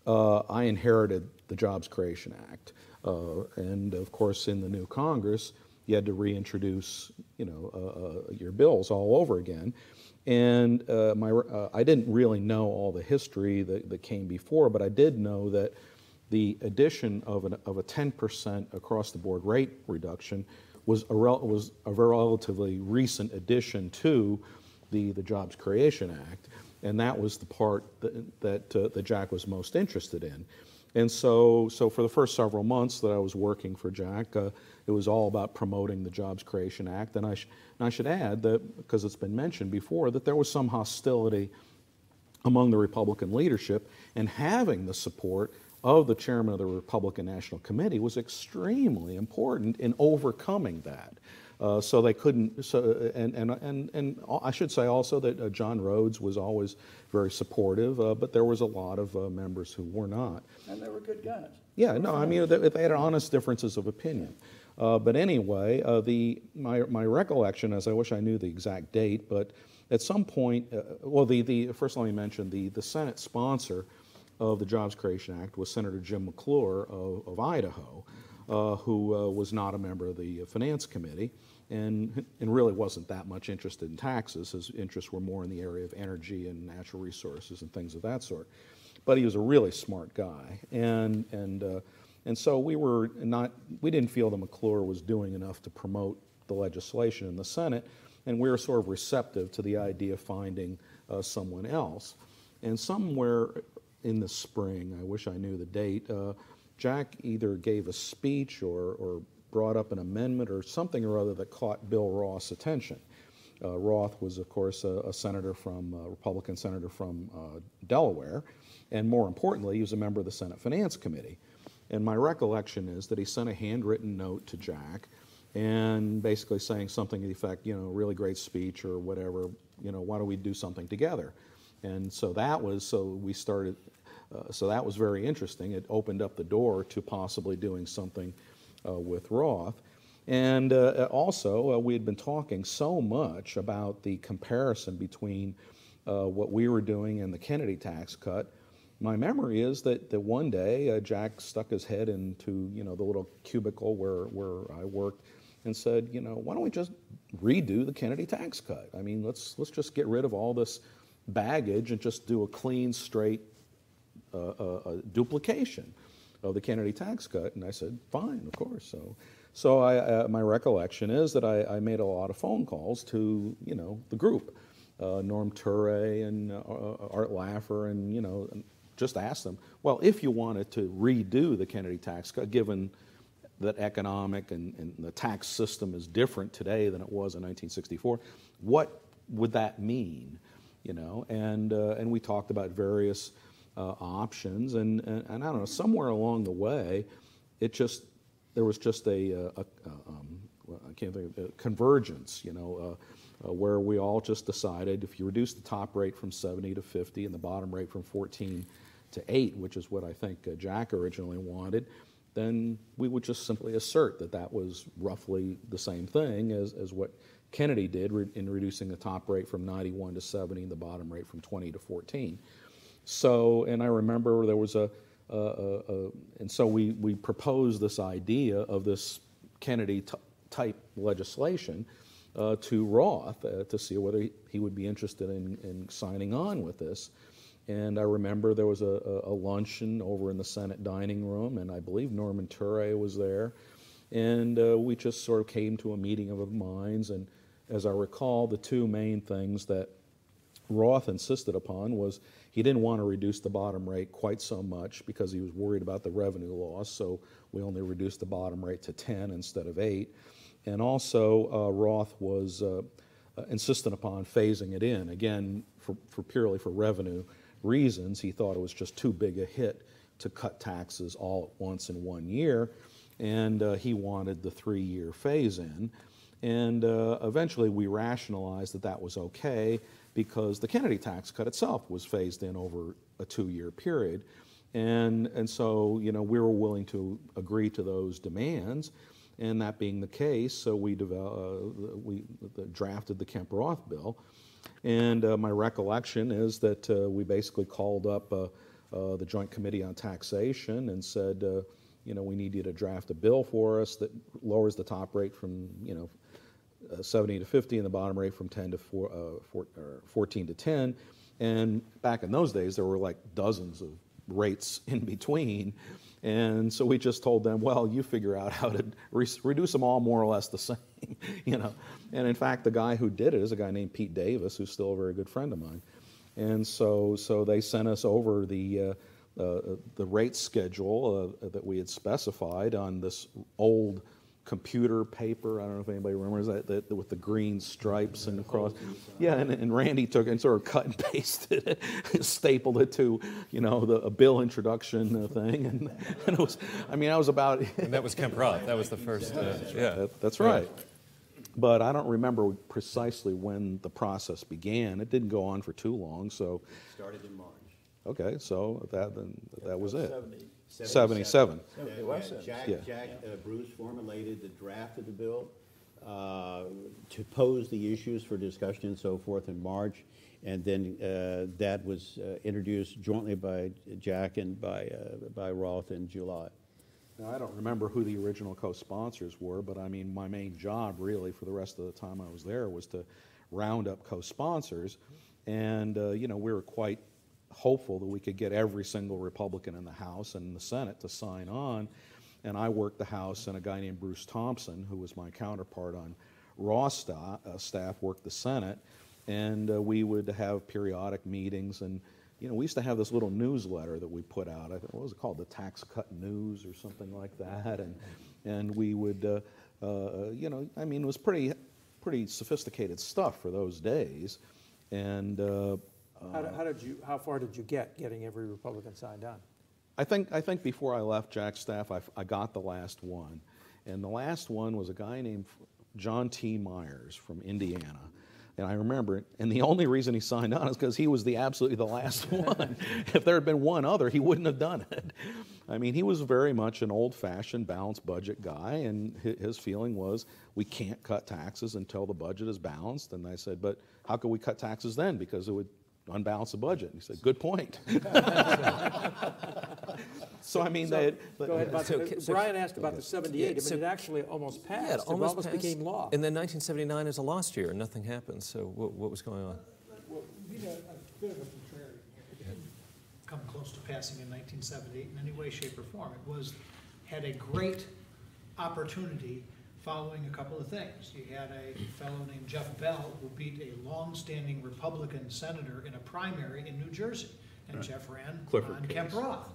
I inherited the Jobs Creation Act. And of course, in the new Congress, you had to reintroduce, your bills all over again. And I didn't really know all the history that came before, but I did know that the addition of a 10% across-the-board rate reduction was a relatively recent addition to the Jobs Creation Act, and that was the part that Jack was most interested in. And so for the first several months that I was working for Jack, it was all about promoting the Jobs Creation Act. And I should add that, because it's been mentioned before, that there was some hostility among the Republican leadership, and having the support of the chairman of the Republican National Committee was extremely important in overcoming that. So they couldn't. And I should say also that John Rhodes was always very supportive, but there was a lot of members who were not. And they were good guys. Yeah, no, I mean they had honest differences of opinion. But anyway, my recollection is, I wish I knew the exact date, but at some point, first let me mention the Senate sponsor of the Jobs Creation Act was Senator Jim McClure of Idaho, who was not a member of the Finance Committee and really wasn't that much interested in taxes. His interests were more in the area of energy and natural resources and things of that sort. But he was a really smart guy, and so we didn't feel that McClure was doing enough to promote the legislation in the Senate, and we were sort of receptive to the idea of finding someone else. And somewhere in the spring, I wish I knew the date, Jack either gave a speech or brought up an amendment or something or other that caught Bill Roth's attention. Roth was, of course, a Republican senator from Delaware, and more importantly, he was a member of the Senate Finance Committee. And my recollection is that he sent a handwritten note to Jack, and basically saying something to the effect, really great speech or whatever, why don't we do something together? And so that was very interesting. It opened up the door to possibly doing something with Roth. And also, we had been talking so much about the comparison between what we were doing and the Kennedy tax cut. My memory is that one day Jack stuck his head into the little cubicle where I worked and said, why don't we just redo the Kennedy tax cut? I mean, let's just get rid of all this baggage and just do a clean, straight duplication of the Kennedy tax cut. And I said, fine, of course. So my recollection is that I made a lot of phone calls to the group, Norm Ture and Art Laffer, and just asked them, well, if you wanted to redo the Kennedy tax cut, given that economic and the tax system is different today than it was in 1964, what would that mean? And we talked about various options, and I don't know, somewhere along the way, there was just a convergence, where we all just decided if you reduce the top rate from 70 to 50 and the bottom rate from 14 to 8, which is what I think Jack originally wanted, then we would just simply assert that was roughly the same thing as what Kennedy did in reducing the top rate from 91 to 70 and the bottom rate from 20 to 14. So, and I remember there was and so we proposed this idea of this Kennedy type legislation to Roth to see whether he would be interested in signing on with this. And I remember there was a luncheon over in the Senate dining room, and I believe Norman Ture was there. And we just sort of came to a meeting of minds. And as I recall, the two main things that Roth insisted upon was he didn't want to reduce the bottom rate quite so much because he was worried about the revenue loss, so we only reduced the bottom rate to 10 instead of 8. And also, Roth was insistent upon phasing it in, again, purely for revenue reasons. He thought it was just too big a hit to cut taxes all at once in 1 year, and he wanted the 3-year phase-in. And eventually we rationalized that was okay because the Kennedy tax cut itself was phased in over a 2-year period. And so, we were willing to agree to those demands. And that being the case, so we drafted the Kemp-Roth bill. And my recollection is that we basically called up the Joint Committee on Taxation and said, we need you to draft a bill for us that lowers the top rate from, 70 to 50 and the bottom rate from 10 to 14 to 10. And back in those days, there were like dozens of rates in between. And so we just told them, well, you figure out how to reduce them all more or less the same, you know. And in fact, the guy who did it is a guy named Pete Davis, who's still a very good friend of mine. And so they sent us over the rate schedule that we had specified on this old computer paper. I don't know if anybody remembers that with the green stripes and across. Yeah, and Randy took it and sort of cut and pasted it, stapled it to, you know, a bill introduction thing, and it was. I mean, I was about. And that was Kemp Roth. That was the first. Yeah, that's right. But I don't remember precisely when the process began. It didn't go on for too long, so. It started in March. Okay, so that was it. 77. It was Bruce formulated the draft of the bill to pose the issues for discussion and so forth in March, and then that was introduced jointly by Jack and by Roth in July. Now, I don't remember who the original co-sponsors were, but I mean, my main job really for the rest of the time I was there was to round up co-sponsors, and you know, we were quite hopeful that we could get every single Republican in the House and in the Senate to sign on. And I worked the House, and a guy named Bruce Thompson, who was my counterpart on Roth's staff, worked the Senate. And we would have periodic meetings. And, you know, we used to have this little newsletter that we put out. I think, what was it called? The Tax Cut News or something like that. And we would, you know, I mean, it was pretty sophisticated stuff for those days. And how far did you get getting every Republican signed on? I think before I left Jack's staff, I got the last one. And the last one was a guy named John T. Myers from Indiana. And I remember it, and the only reason he signed on is because he was absolutely the last one. If there had been one other, he wouldn't have done it. I mean, he was very much an old-fashioned balanced budget guy, and his feeling was, we can't cut taxes until the budget is balanced. And I said, but how could we cut taxes then? Because it would unbalance the budget. And he said, good point. So, I mean, go ahead. Brian asked about the 78. I mean, it actually almost passed. Yeah, it almost became law. And then 1979 is a lost year, and nothing happened. So what was going on? Well, we had a bit of a contrarian here. It didn't come close to passing in 1978 in any way, shape, or form. It had a great opportunity following a couple of things. You had a fellow named Jeff Bell who beat a long-standing Republican senator in a primary in New Jersey. And Jeff ran on Kemp Roth.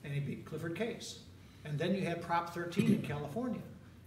And he beat Clifford Case. And then you had Prop 13 in California.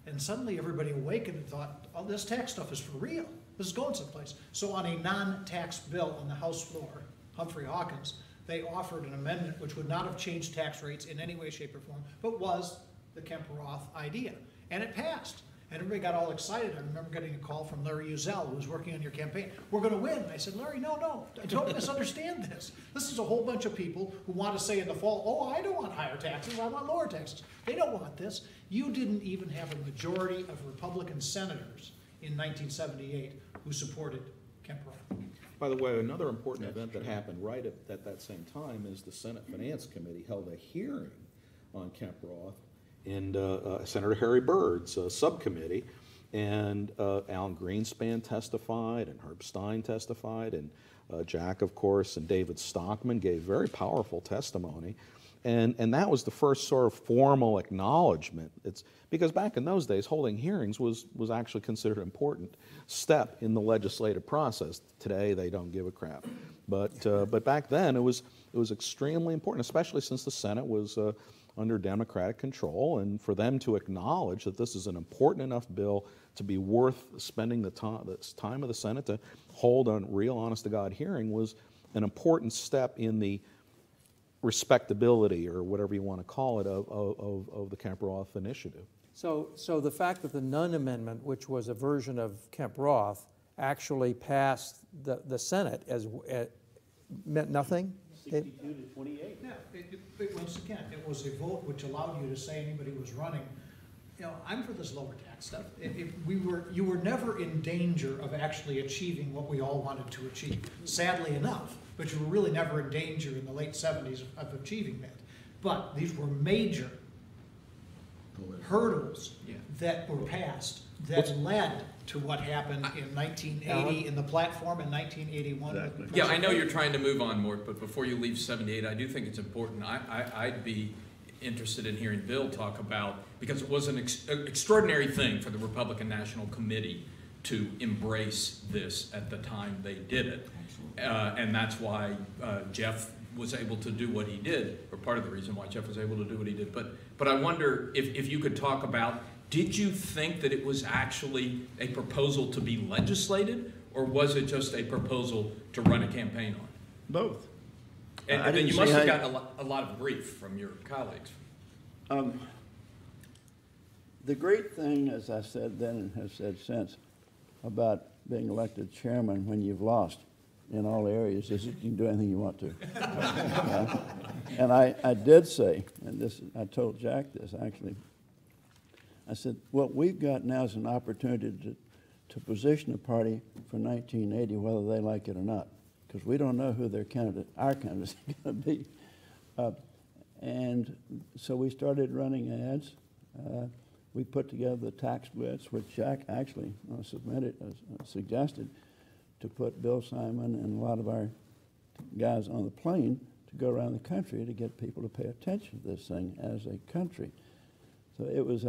And suddenly everybody awakened and thought, oh, this tax stuff is for real. This is going someplace. So on a non-tax bill on the House floor, Humphrey Hawkins, they offered an amendment which would not have changed tax rates in any way, shape, or form, but was the Kemp Roth idea. And it passed. And everybody got all excited. I remember getting a call from Larry Uzell, who was working on your campaign. We're going to win. I said, Larry, no, don't misunderstand this. This is a whole bunch of people who want to say in the fall, oh, I don't want higher taxes, I want lower taxes. They don't want this. You didn't even have a majority of Republican senators in 1978 who supported Kemp Roth. By the way, another important event that happened right at that same time is the Senate Finance Committee held a hearing on Kemp Roth in Senator Harry Byrd's subcommittee, and Alan Greenspan testified, and Herb Stein testified, and Jack, of course, and David Stockman gave very powerful testimony, and that was the first sort of formal acknowledgement. It's because back in those days, holding hearings was actually considered an important step in the legislative process. Today, they don't give a crap, but back then it was extremely important, especially since the Senate was under Democratic control, and for them to acknowledge that this is an important enough bill to be worth spending the time of the Senate to hold a real honest-to-God hearing was an important step in the respectability, or whatever you want to call it, of the Kemp Roth initiative. So the fact that the Nunn Amendment, which was a version of Kemp Roth, actually passed the Senate meant nothing? 62 to 28. Yeah, once again, it was a vote which allowed you to say anybody was running, you know, I'm for this lower tax stuff. You were never in danger of actually achieving what we all wanted to achieve, sadly enough, but you were really never in danger in the late 70s of achieving that. But these were major hurdles that were passed that led to what happened in 1980 in the platform, in 1981. Exactly. Yeah, I know you're trying to move on, Mort, but before you leave 78, I do think it's important. I'd be interested in hearing Bill talk about, because it was an extraordinary thing for the Republican National Committee to embrace this at the time they did it. And that's why Jeff was able to do what he did, or part of the reason why Jeff was able to do what he did. But I wonder if you could talk about, did you think that it was actually a proposal to be legislated, or was it just a proposal to run a campaign on? Both. And then you must have gotten a lot of grief from your colleagues. The great thing, as I said then and have said since, about being elected chairman when you've lost in all areas is that you can do anything you want to. And I did say, and this I told Jack this actually, I said, what we've got now is an opportunity to position the party for 1980, whether they like it or not, because we don't know who our candidate is going to be. And so we started running ads. We put together the tax blitz, which Jack actually suggested to put Bill Simon and a lot of our guys on the plane to go around the country to get people to pay attention to this thing as a country. So it was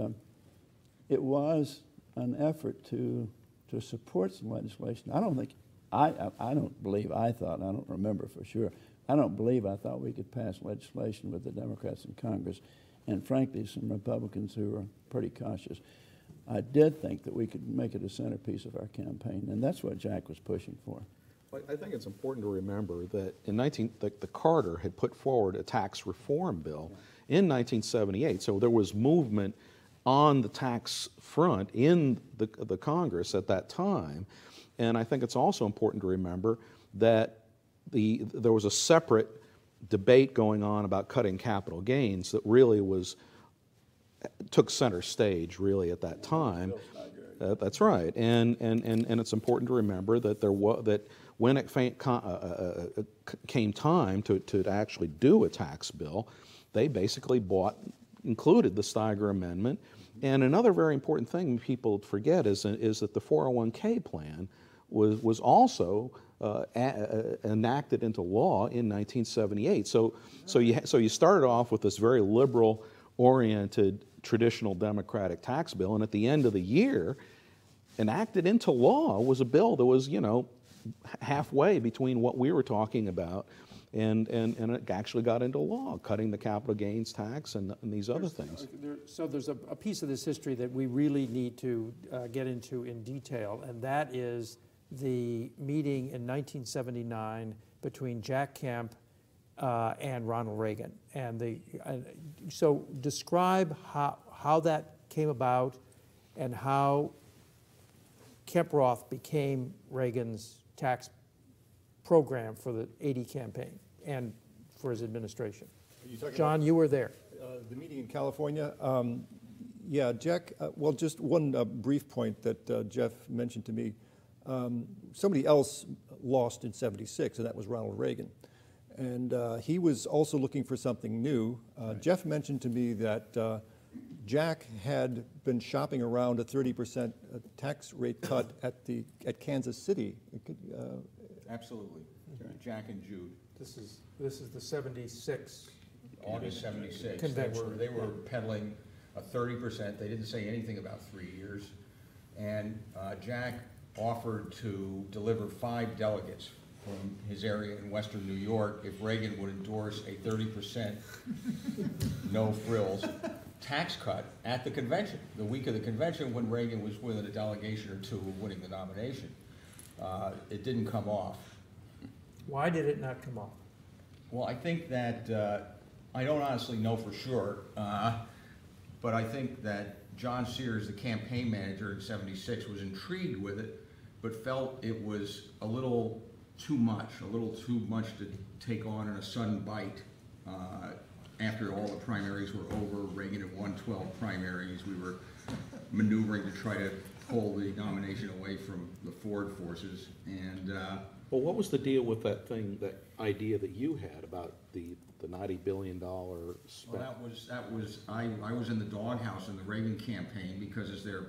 an effort to support some legislation. I don't think, I don't believe I thought, I don't remember for sure, I don't believe I thought we could pass legislation with the Democrats in Congress, and frankly some Republicans who were pretty cautious. I did think that we could make it a centerpiece of our campaign, and that's what Jack was pushing for. I think it's important to remember that the Carter had put forward a tax reform bill in 1978, so there was movement on the tax front in the Congress at that time. And I think it's also important to remember that there was a separate debate going on about cutting capital gains that really took center stage really at that time. That's right, and it's important to remember that that when it came time to actually do a tax bill, they basically included the Steiger Amendment. And another very important thing people forget is that the 401k plan was also enacted into law in 1978. So you started off with this very liberal-oriented traditional Democratic tax bill, and at the end of the year, enacted into law was a bill that was, halfway between what we were talking about and it actually got into law, cutting the capital gains tax and these other things. So there's a piece of this history that we really need to get into in detail, and that is the meeting in 1979 between Jack Kemp and Ronald Reagan. And so describe how that came about and how Kemp-Roth became Reagan's tax program for the 80 campaign and for his administration. John, you were there. The meeting in California, yeah, Jack, well, just one brief point that Jeff mentioned to me. Somebody else lost in '76, and that was Ronald Reagan. And he was also looking for something new. Right. Jeff mentioned to me that Jack had been shopping around a 30% tax rate cut at Kansas City. Absolutely. Jack and Jude. This is the 76. August 76. Convention. They were peddling a 30%. They didn't say anything about 3 years. And Jack offered to deliver 5 delegates from his area in western New York if Reagan would endorse a 30% no frills tax cut at the convention, the week of the convention when Reagan was within a delegation or two of winning the nomination. It didn't come off. Why did it not come off? Well, I think that, I don't honestly know for sure, but I think that John Sears, the campaign manager in '76, was intrigued with it, but felt it was a little too much to take on in a sudden bite. After all the primaries were over, Reagan had won 12 primaries. We were maneuvering to try to pull the nomination away from the Ford forces. And well, what was the deal with that idea that you had about the $90 billion spend? Well, I was in the doghouse in the Reagan campaign because as their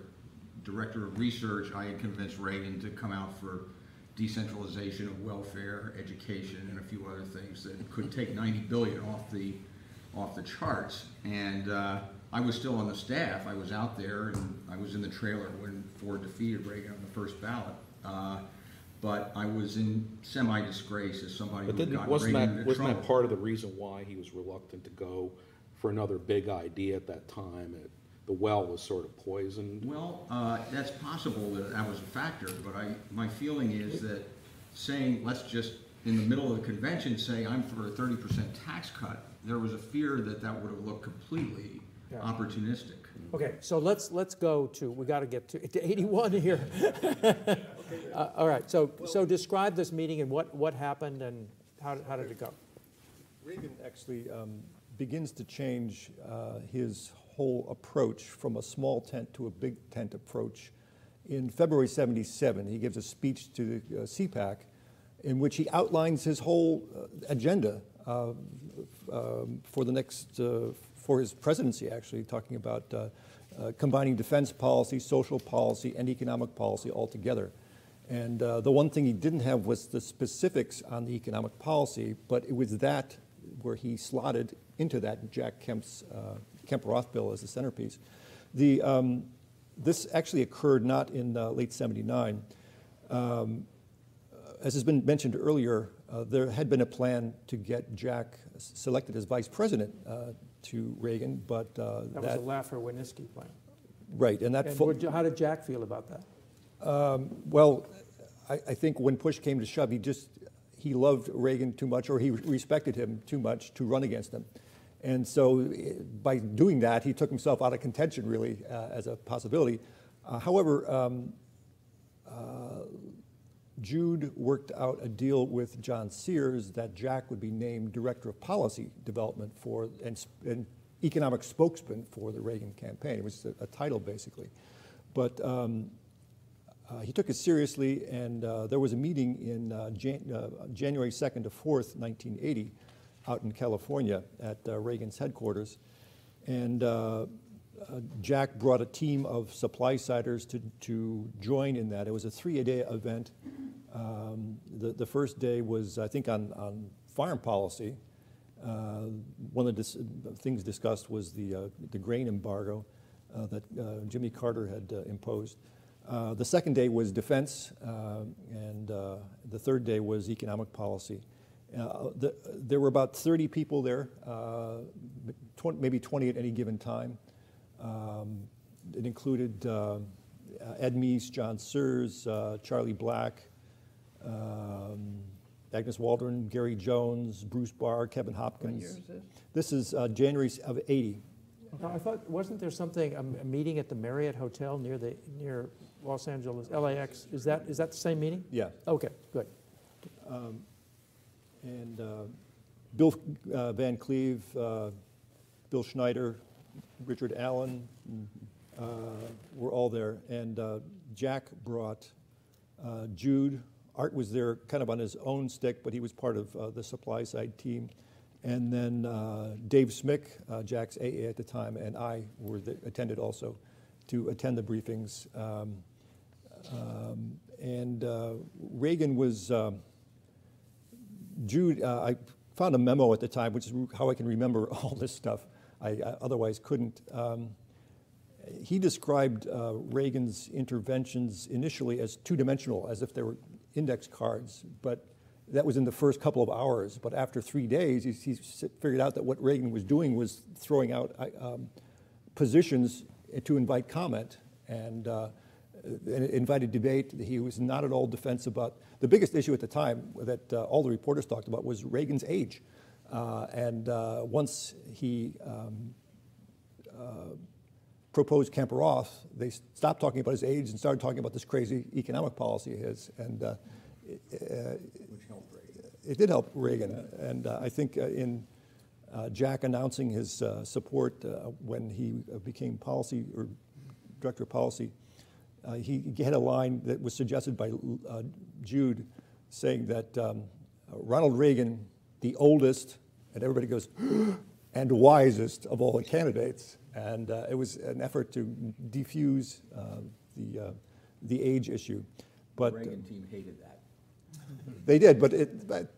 director of research, I had convinced Reagan to come out for decentralization of welfare, education, and a few other things that could take $90 billion off the off the charts. And I was still on the staff. I was out there, and I was in the trailer when Ford defeated Reagan on the first ballot. But I was in semi-disgrace as somebody But who then got wasn't Reagan that, into wasn't trouble. that part of the reason why he was reluctant to go for another big idea at that time? The well was sort of poisoned. Well, that's possible that that was a factor, but my feeling is that saying, let's just, in the middle of the convention, say I'm for a 30% tax cut, there was a fear that that would have looked completely opportunistic. Okay, so let's go to, we got to get to 81 here. All right, so describe this meeting and what happened and how did it go? Reagan actually begins to change his whole approach from a small tent to a big tent approach. In February '77, he gives a speech to the CPAC in which he outlines his whole agenda for the next, for his presidency, actually, talking about combining defense policy, social policy, and economic policy all together. And the one thing he didn't have was the specifics on the economic policy, but it was that where he slotted into that Jack Kemp's Kemp-Roth bill as the centerpiece. This actually occurred not in late '79. As has been mentioned earlier, there had been a plan to get Jack selected as vice president to Reagan, but That was the Laffer-Winniski plan. right, and that. And how did Jack feel about that? Well, I think when push came to shove, he loved Reagan too much, or he respected him too much to run against him. And so by doing that, he took himself out of contention, really, as a possibility. However, Jude worked out a deal with John Sears that Jack would be named Director of Policy Development and economic spokesman for the Reagan campaign. It was a title, basically. But he took it seriously, and there was a meeting in January 2nd to 4th, 1980, out in California at Reagan's headquarters. And Jack brought a team of supply-siders to join in that. It was a 3-day event. The first day was, I think, on foreign policy. One of the things discussed was the grain embargo that Jimmy Carter had imposed. The second day was defense, and the third day was economic policy. There were about 30 people there, maybe 20 at any given time. It included Ed Meese, John Sears, Charlie Black, Agnes Waldron, Gary Jones, Bruce Barr, Kevin Hopkins. What year is this? This is January of '80. I thought, wasn't there something, a meeting at the Marriott Hotel near Los Angeles, LAX? Is that the same meeting? Yeah. Okay, good. And Bill Van Cleve, Bill Schneider, Richard Allen were all there. And Jack brought Jude. Art was there kind of on his own stick, but he was part of the supply side team. And then Dave Smick, Jack's AA at the time, and I attended also to attend the briefings. Reagan was, Jude, I found a memo at the time, which is how I can remember all this stuff. I otherwise couldn't. He described Reagan's interventions initially as two-dimensional, as if they were index cards, but that was in the first couple of hours. But after 3 days, he figured out that what Reagan was doing was throwing out positions to invite comment and invited debate. He was not at all defensive about the biggest issue at the time that all the reporters talked about was Reagan's age. Once he proposed Kemp-Roth, they stopped talking about his age and started talking about this crazy economic policy of his. And which helped Reagan. It did help Reagan. And I think in Jack announcing his support when he became policy or director of policy, he had a line that was suggested by Jude saying that Ronald Reagan, the oldest, and everybody goes, and wisest of all the candidates. And it was an effort to defuse the age issue. But The Reagan team hated that. They did, but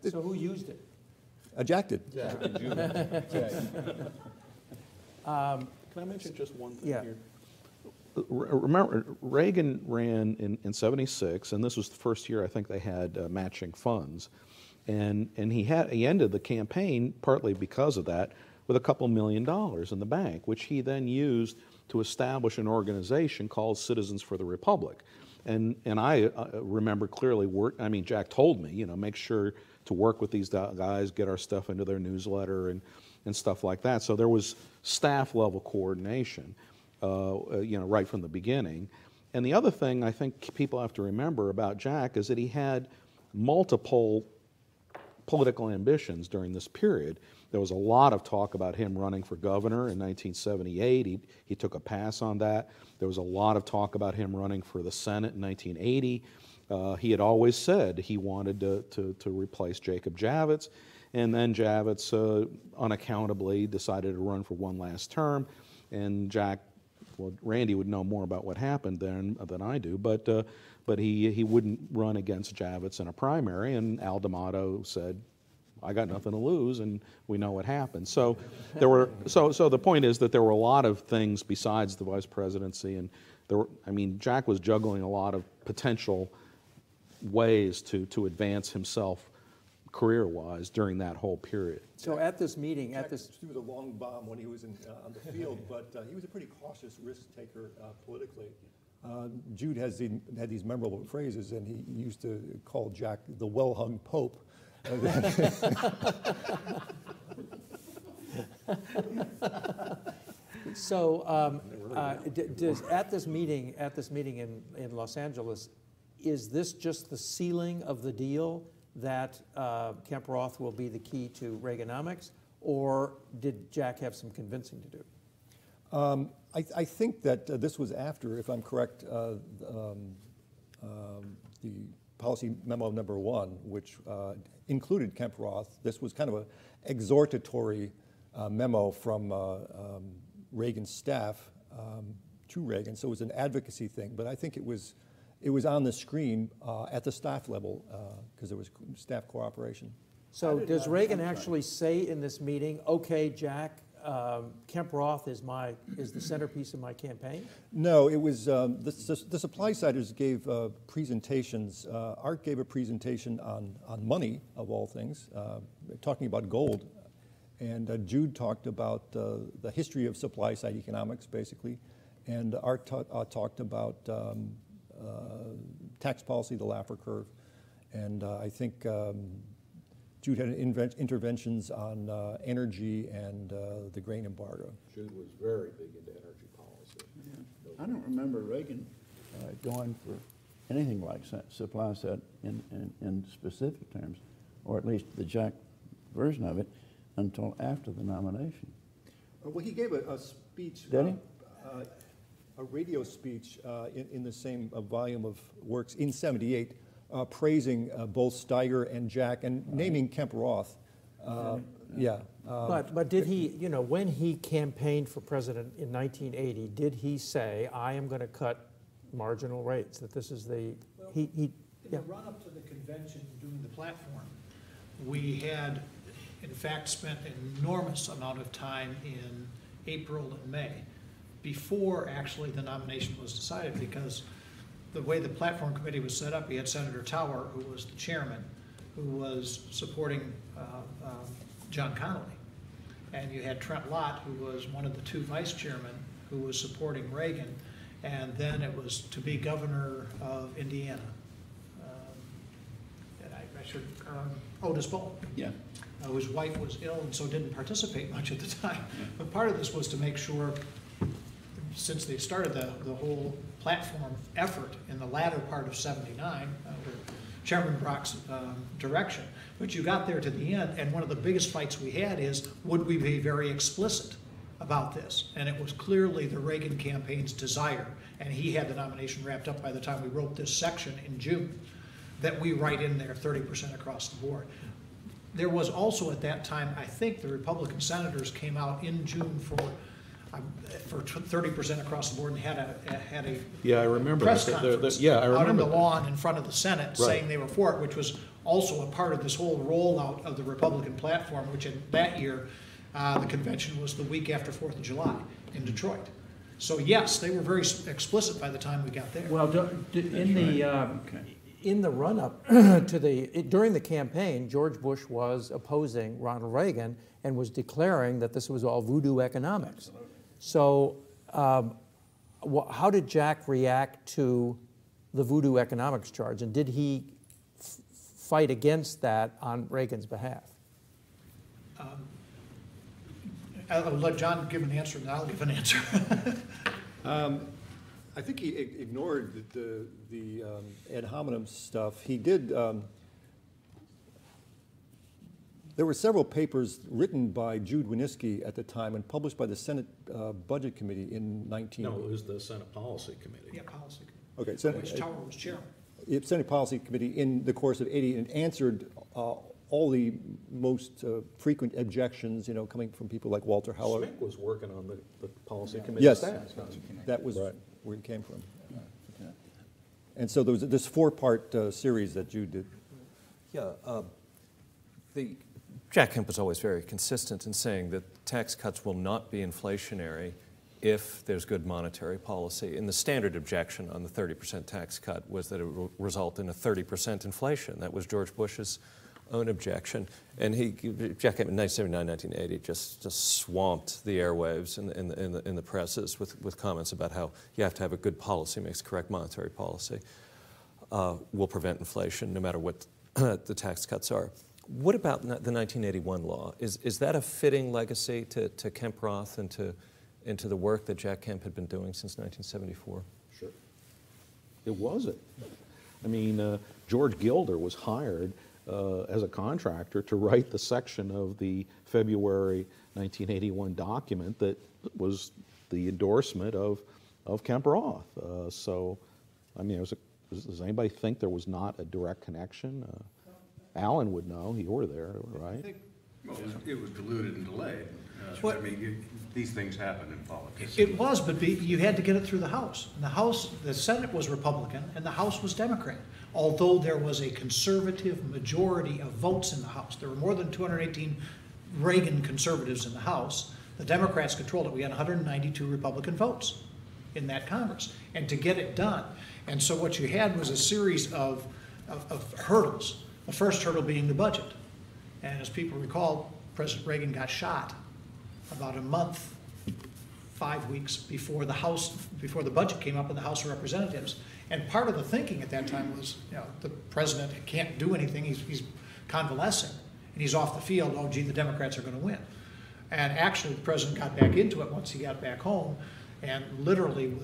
so who used it? Jack did. Can I mention just one thing Yeah. here? Remember, Reagan ran in 76, and this was the first year I think they had matching funds. And he ended the campaign, partly because of that, with a couple $1 million in the bank, which he then used to establish an organization called Citizens for the Republic. And I remember clearly Jack told me, make sure to work with these guys, get our stuff into their newsletter and stuff like that. So there was staff level coordination, right from the beginning. And the other thing I think people have to remember about Jack is that he had multiple political ambitions during this period. There was a lot of talk about him running for governor in 1978. He took a pass on that. There was a lot of talk about him running for the Senate in 1980. He had always said he wanted to replace Jacob Javits, and then Javits unaccountably decided to run for one last term, and Randy would know more about what happened then than I do, but he wouldn't run against Javits in a primary, and Al D'Amato said, I got nothing to lose, and we know what happened. So the point is that there were a lot of things besides the vice presidency, and Jack was juggling a lot of potential ways to advance himself career-wise during that whole period. So at this meeting, Jack threw the long bomb when he was on the field, but he was a pretty cautious risk taker politically. Jude had these memorable phrases, and he used to call Jack the well-hung pope. So at this meeting in Los Angeles, is this just the ceiling of the deal that Kemp Roth will be the key to Reaganomics, or did Jack have some convincing to do? I think that this was after, if I'm correct, the policy memo number 1, which included Kemp Roth. This was kind of an exhortatory memo from Reagan's staff to Reagan, so it was an advocacy thing. But I think it was on the screen at the staff level because there was staff cooperation. So does Reagan actually say in this meeting, "Okay, Jack, Kemp Roth is the centerpiece of my campaign"? No, it was the supply-siders gave presentations. Art gave a presentation on money, of all things, talking about gold. And Jude talked about the history of supply-side economics, basically. And Art talked about tax policy, the Laffer curve. And I think Jude had interventions on energy and the grain embargo. Jude was very big into energy policy. Yeah. I don't remember Reagan going for anything like supply side in specific terms, or at least the Jack version of it, until after the nomination. Well, he gave a speech. Did he? A radio speech in the same volume of works in '78, praising both Steiger and Jack and naming Kemp Roth. Yeah. But did he, when he campaigned for president in 1980, did he say, "I am going to cut marginal rates"? That this is the In the run-up to the convention, doing the platform, we had, in fact, spent an enormous amount of time in April and May before actually the nomination was decided, because the way the platform committee was set up, you had Senator Tower, who was the chairman, who was supporting John Connally. And you had Trent Lott, who was one of the 2 vice chairmen, who was supporting Reagan. And then it was to be governor of Indiana. And I should, Otis Bolton. Yeah. Whose wife was ill and so didn't participate much at the time. But part of this was to make sure, since they started the whole platform effort in the latter part of '79, under Chairman Brock's direction, but you got there to the end, and one of the biggest fights we had is, would we be very explicit about this? And it was clearly the Reagan campaign's desire, and he had the nomination wrapped up by the time we wrote this section in June, that we write in there 30% across the board. There was also at that time, I think the Republican senators came out in June for 30% across the board and had a Yeah, I remember press that. conference Yeah, I out on remember the that. lawn in front of the Senate saying they were for it, which was also a part of this whole rollout of the Republican platform, which in that year, the convention was the week after 4th of July in Detroit. So yes, they were very explicit by the time we got there. Well, in the run-up to during the campaign, George Bush was opposing Ronald Reagan and was declaring that this was all voodoo economics. So how did Jack react to the voodoo economics charge, and did he fight against that on Reagan's behalf? I'll let John give an answer, and I'll give an answer. I think he ignored the ad hominem stuff. He did. There were several papers written by Jude Winniski at the time and published by the Senate Budget Committee in 19... No, it was the Senate Policy Committee. Yeah, Policy Committee. Okay, so which Tower was chairman. Senate Policy Committee in the course of '80 and answered all the most frequent objections, you know, coming from people like Walter Heller. Schmick was working on the Policy Committee Yes, staff. that was where it came from. And so there was this four-part series that Jude did. Yeah, Jack Kemp was always very consistent in saying that tax cuts will not be inflationary if there's good monetary policy. And the standard objection on the 30% tax cut was that it would result in a 30% inflation. That was George Bush's own objection. And Jack Kemp in 1979, 1980 just swamped the airwaves in the presses with comments about how you have to have a good policy, makes correct monetary policy, will prevent inflation no matter what the tax cuts are. What about the 1981 law? Is that a fitting legacy to Kemp Roth and to the work that Jack Kemp had been doing since 1974? Sure. It wasn't. I mean, George Gilder was hired as a contractor to write the section of the February 1981 document that was the endorsement of Kemp Roth. So, I mean, does anybody think there was not a direct connection? Alan would know. You were there, right? Well, it was diluted and delayed. I mean, these things happen in politics. It was, but you had to get it through the House. And the Senate was Republican, and the House was Democrat. Although there was a conservative majority of votes in the House. There were more than 218 Reagan conservatives in the House. The Democrats controlled it. We had 192 Republican votes in that Congress. And to get it done. And so what you had was a series of hurdles. The first hurdle being the budget. And as people recall, President Reagan got shot about a month, 5 weeks before the budget came up in the House of Representatives. And part of the thinking at that time was, you know, the president can't do anything. He's convalescing, and he's off the field. Oh, gee, the Democrats are going to win. And actually, the president got back into it once he got back home, and literally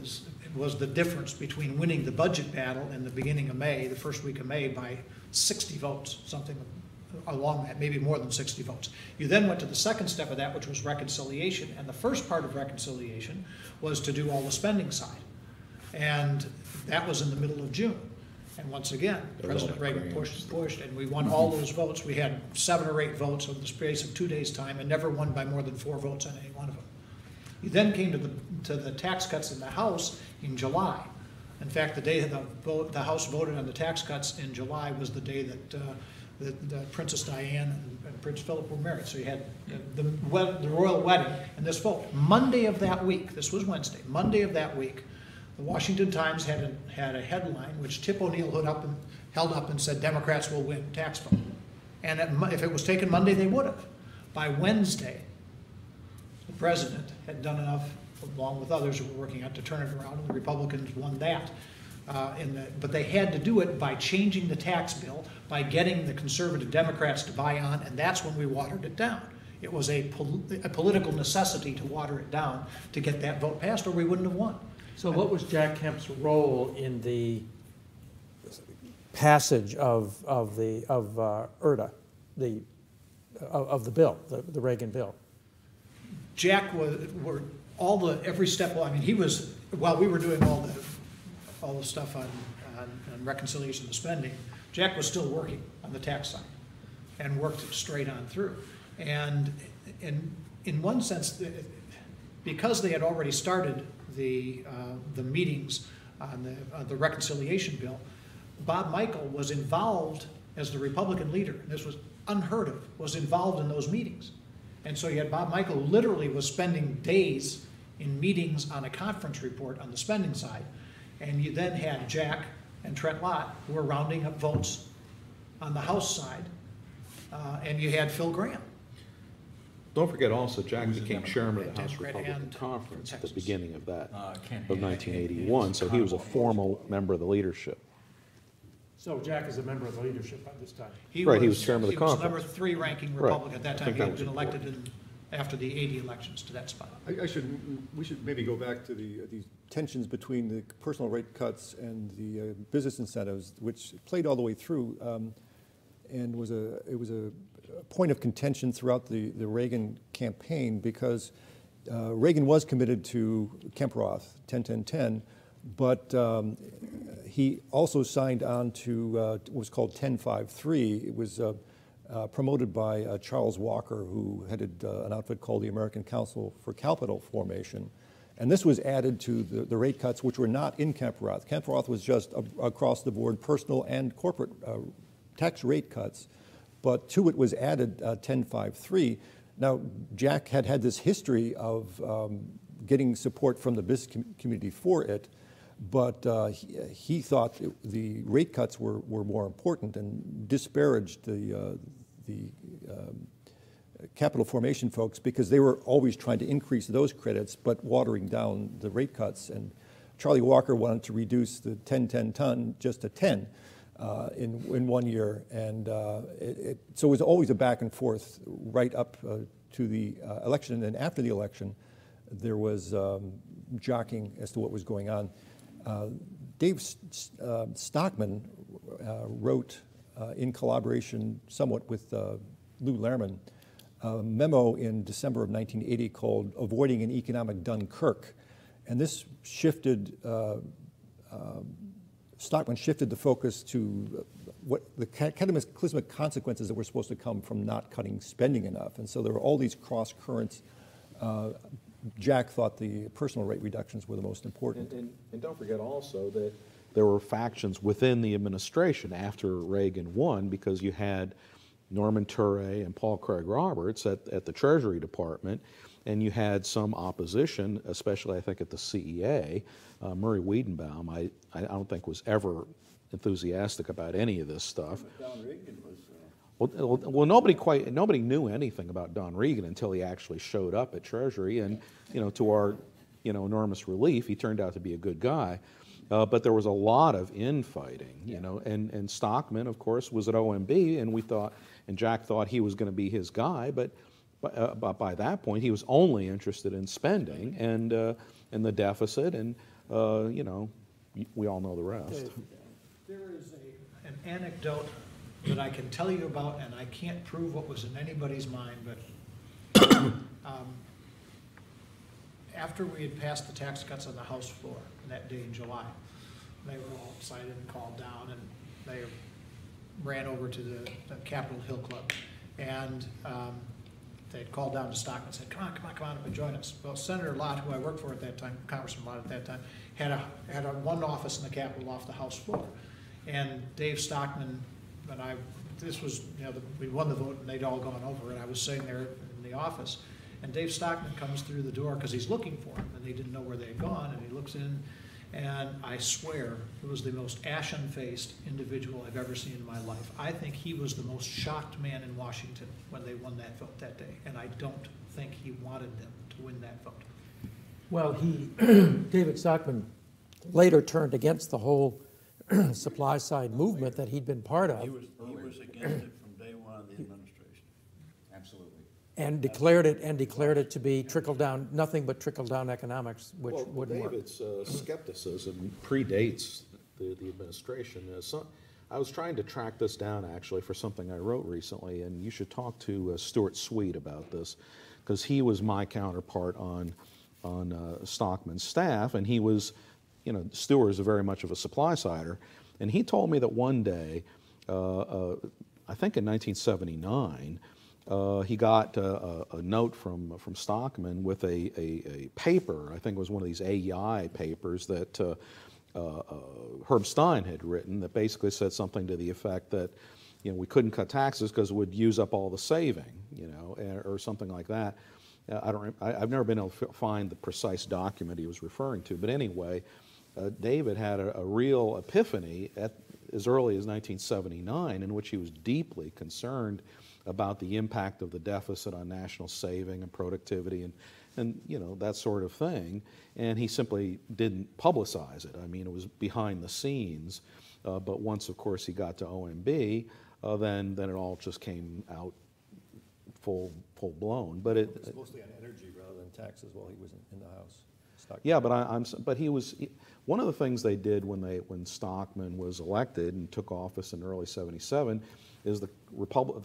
was the difference between winning the budget battle in the beginning of May, the first week of May, by 60 votes, something along that, maybe more than 60 votes. You then went to the second step of that, which was reconciliation, and the first part of reconciliation was to do all the spending side. And that was in the middle of June. And once again, President Reagan pushed, and we won all those votes. We had 7 or 8 votes over the space of 2 days' time and never won by more than 4 votes on any one of them. You then came to the tax cuts in the House in July. In fact, the day the House voted on the tax cuts in July was the day that Princess Diane and Prince Philip were married. So you had the royal wedding and this vote. Monday of that week, this was Wednesday, Monday of that week, the Washington Times had a headline which Tip O'Neill held up and said, Democrats will win tax vote. And if it was taken Monday, they would have. By Wednesday, the president had done enough, along with others who were working out, to turn it around, and the Republicans won that. But they had to do it by changing the tax bill, by getting the conservative Democrats to buy on, and that's when we watered it down. It was a political necessity to water it down to get that vote passed, or we wouldn't have won. So what was Jack Kemp's role in the passage of IRTA, of the bill, the Reagan bill? Jack were every step. I mean, he was, while we were doing all the stuff on reconciliation of spending, Jack was still working on the tax side and worked it straight on through. And in one sense, because they had already started the meetings on the reconciliation bill, Bob Michael was involved as the Republican leader, and this was unheard of, was involved in those meetings. And so you had Bob Michael, who literally was spending days in meetings on a conference report on the spending side. And you then had Jack and Trent Lott, who were rounding up votes on the House side. And you had Phil Graham. Don't forget also, Jack became chairman of the House Democrat Republican and Conference at the Texas. beginning of that, Kent- of 1981, so he was a formal member of the leadership. So Jack is a member of the leadership by this time. He was chairman of the He was conference. number 3 ranking Right. Republican at that I time. think He that had was been elected after the 80 elections to that spot. We should maybe go back to the tensions between the personal rate cuts and the business incentives, which played all the way through, and it was a point of contention throughout the Reagan campaign, because Reagan was committed to Kemp-Roth 10-10-10, but he also signed on to what was called 10-5-3. It was promoted by Charles Walker, who headed an outfit called the American Council for Capital Formation. And this was added to the rate cuts, which were not in Kemp-Roth. Kemp-Roth was just across the board personal and corporate tax rate cuts, but to it was added 10-5-3. Now, Jack had this history of getting support from the business community for it, but he thought the rate cuts were more important and disparaged the capital formation folks, because they were always trying to increase those credits but watering down the rate cuts. And Charlie Walker wanted to reduce the 10-10-10 just to 10 in 1 year. And so it was always a back and forth right up to the election. And then after the election, there was jockeying as to what was going on. Dave Stockman wrote, in collaboration somewhat with Lou Lehrman, a memo in December of 1980 called Avoiding an Economic Dunkirk. And this shifted, Stockman shifted the focus to what the cataclysmic consequences that were supposed to come from not cutting spending enough. And so there were all these cross currents. Jack thought the personal rate reductions were the most important. And don't forget also that there were factions within the administration after Reagan won, because you had Norman Ture and Paul Craig Roberts at the Treasury Department, and you had some opposition, especially I think at the CEA. Murray Wiedenbaum, I don't think was ever enthusiastic about any of this stuff. Don Regan was. Well, nobody knew anything about Don Regan until he actually showed up at Treasury, and to our enormous relief, he turned out to be a good guy. But there was a lot of infighting, and Stockman, of course, was at OMB, and Jack thought he was going to be his guy, but by that point, he was only interested in spending and the deficit, and we all know the rest. There is an anecdote that I can tell you about, and I can't prove what was in anybody's mind, but after we had passed the tax cuts on the House floor that day in July, they were all excited and called down, and they ran over to the Capitol Hill Club, and they had called down to Stockman and said, come on up and join us. Well, Senator Lott, who I worked for at that time, Congressman Lott at that time, had one office in the Capitol off the House floor. And Dave Stockman and I, this was, we won the vote and they'd all gone over, and I was sitting there in the office. And Dave Stockman comes through the door because he's looking for him, and they didn't know where they had gone, and he looks in, and I swear it was the most ashen-faced individual I've ever seen in my life. I think he was the most shocked man in Washington when they won that vote that day, and I don't think he wanted them to win that vote. Well, David Stockman later turned against the whole supply side movement that he'd been part of. He was against it from day one of the administration. Absolutely. And declared it to be trickle-down, nothing but trickle-down economics, which wouldn't work. David's skepticism predates the administration. I was trying to track this down, actually, for something I wrote recently, and you should talk to Stuart Sweet about this, because he was my counterpart on Stockman's staff, and he was, Stuart is very much of a supply-sider, and he told me that one day, I think in 1979, he got a note from Stockman with a paper. I think it was one of these AEI papers that Herb Stein had written, that basically said something to the effect that you know, we couldn't cut taxes because it would use up all the saving, you know, or something like that. I've never been able to find the precise document he was referring to, but anyway, David had a real epiphany as early as 1979 in which he was deeply concerned about the impact of the deficit on national saving and productivity and you know, that sort of thing, and he simply didn't publicize it. I mean, it was behind the scenes, but once, of course, he got to OMB, then it all just came out full blown. But It was mostly on energy rather than taxes while he was in the House. Yeah, but he was one of the things they did when Stockman was elected and took office in early '77 is the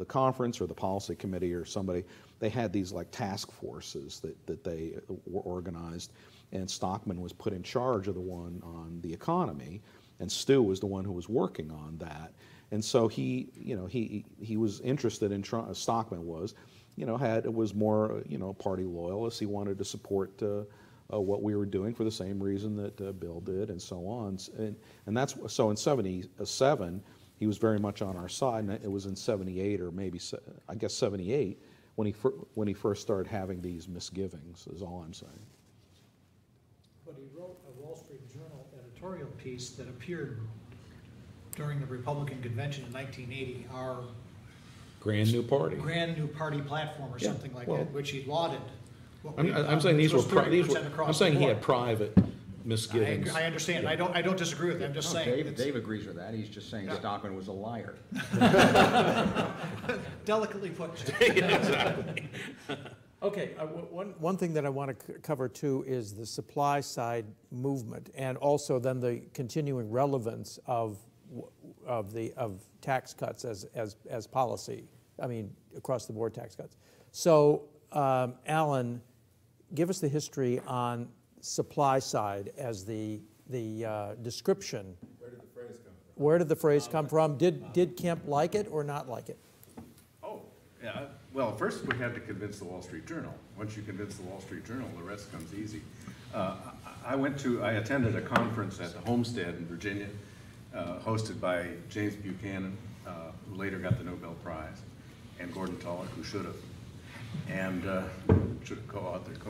conference or the policy committee or somebody, they had these like task forces that they were organized, and Stockman was put in charge of the one on the economy, and Stu was the one who was working on that. And so he was interested in Stockman was, was more, party loyalist. He wanted to support what we were doing for the same reason that Bill did, and so on. And that's so in '77 he was very much on our side. And it was in '78 or maybe I guess '78 when he first started having these misgivings. Is all I'm saying. But he wrote a Wall Street Journal editorial piece that appeared during the Republican convention in 1980, our Grand New Party platform or something like well, that, which he lauded. I'm saying I'm saying he had private misgivings. I understand. Yeah. I don't disagree with that. I'm just saying. Dave agrees with that. He's just saying Stockman was a liar. Delicately put. Exactly. Okay, one thing that I want to cover too is the supply side movement, and also then the continuing relevance of tax cuts as policy. I mean, across the board tax cuts. So, Alan, give us the history on supply side as the description. Where did the phrase come from? Where did the phrase come from? Did Kemp like it or not like it? Oh, yeah. Well, first we had to convince the Wall Street Journal. Once you convince the Wall Street Journal, the rest comes easy. I attended a conference at the Homestead in Virginia, hosted by James Buchanan, who later got the Nobel Prize, and Gordon Tullock, who should have. And should have co-authored,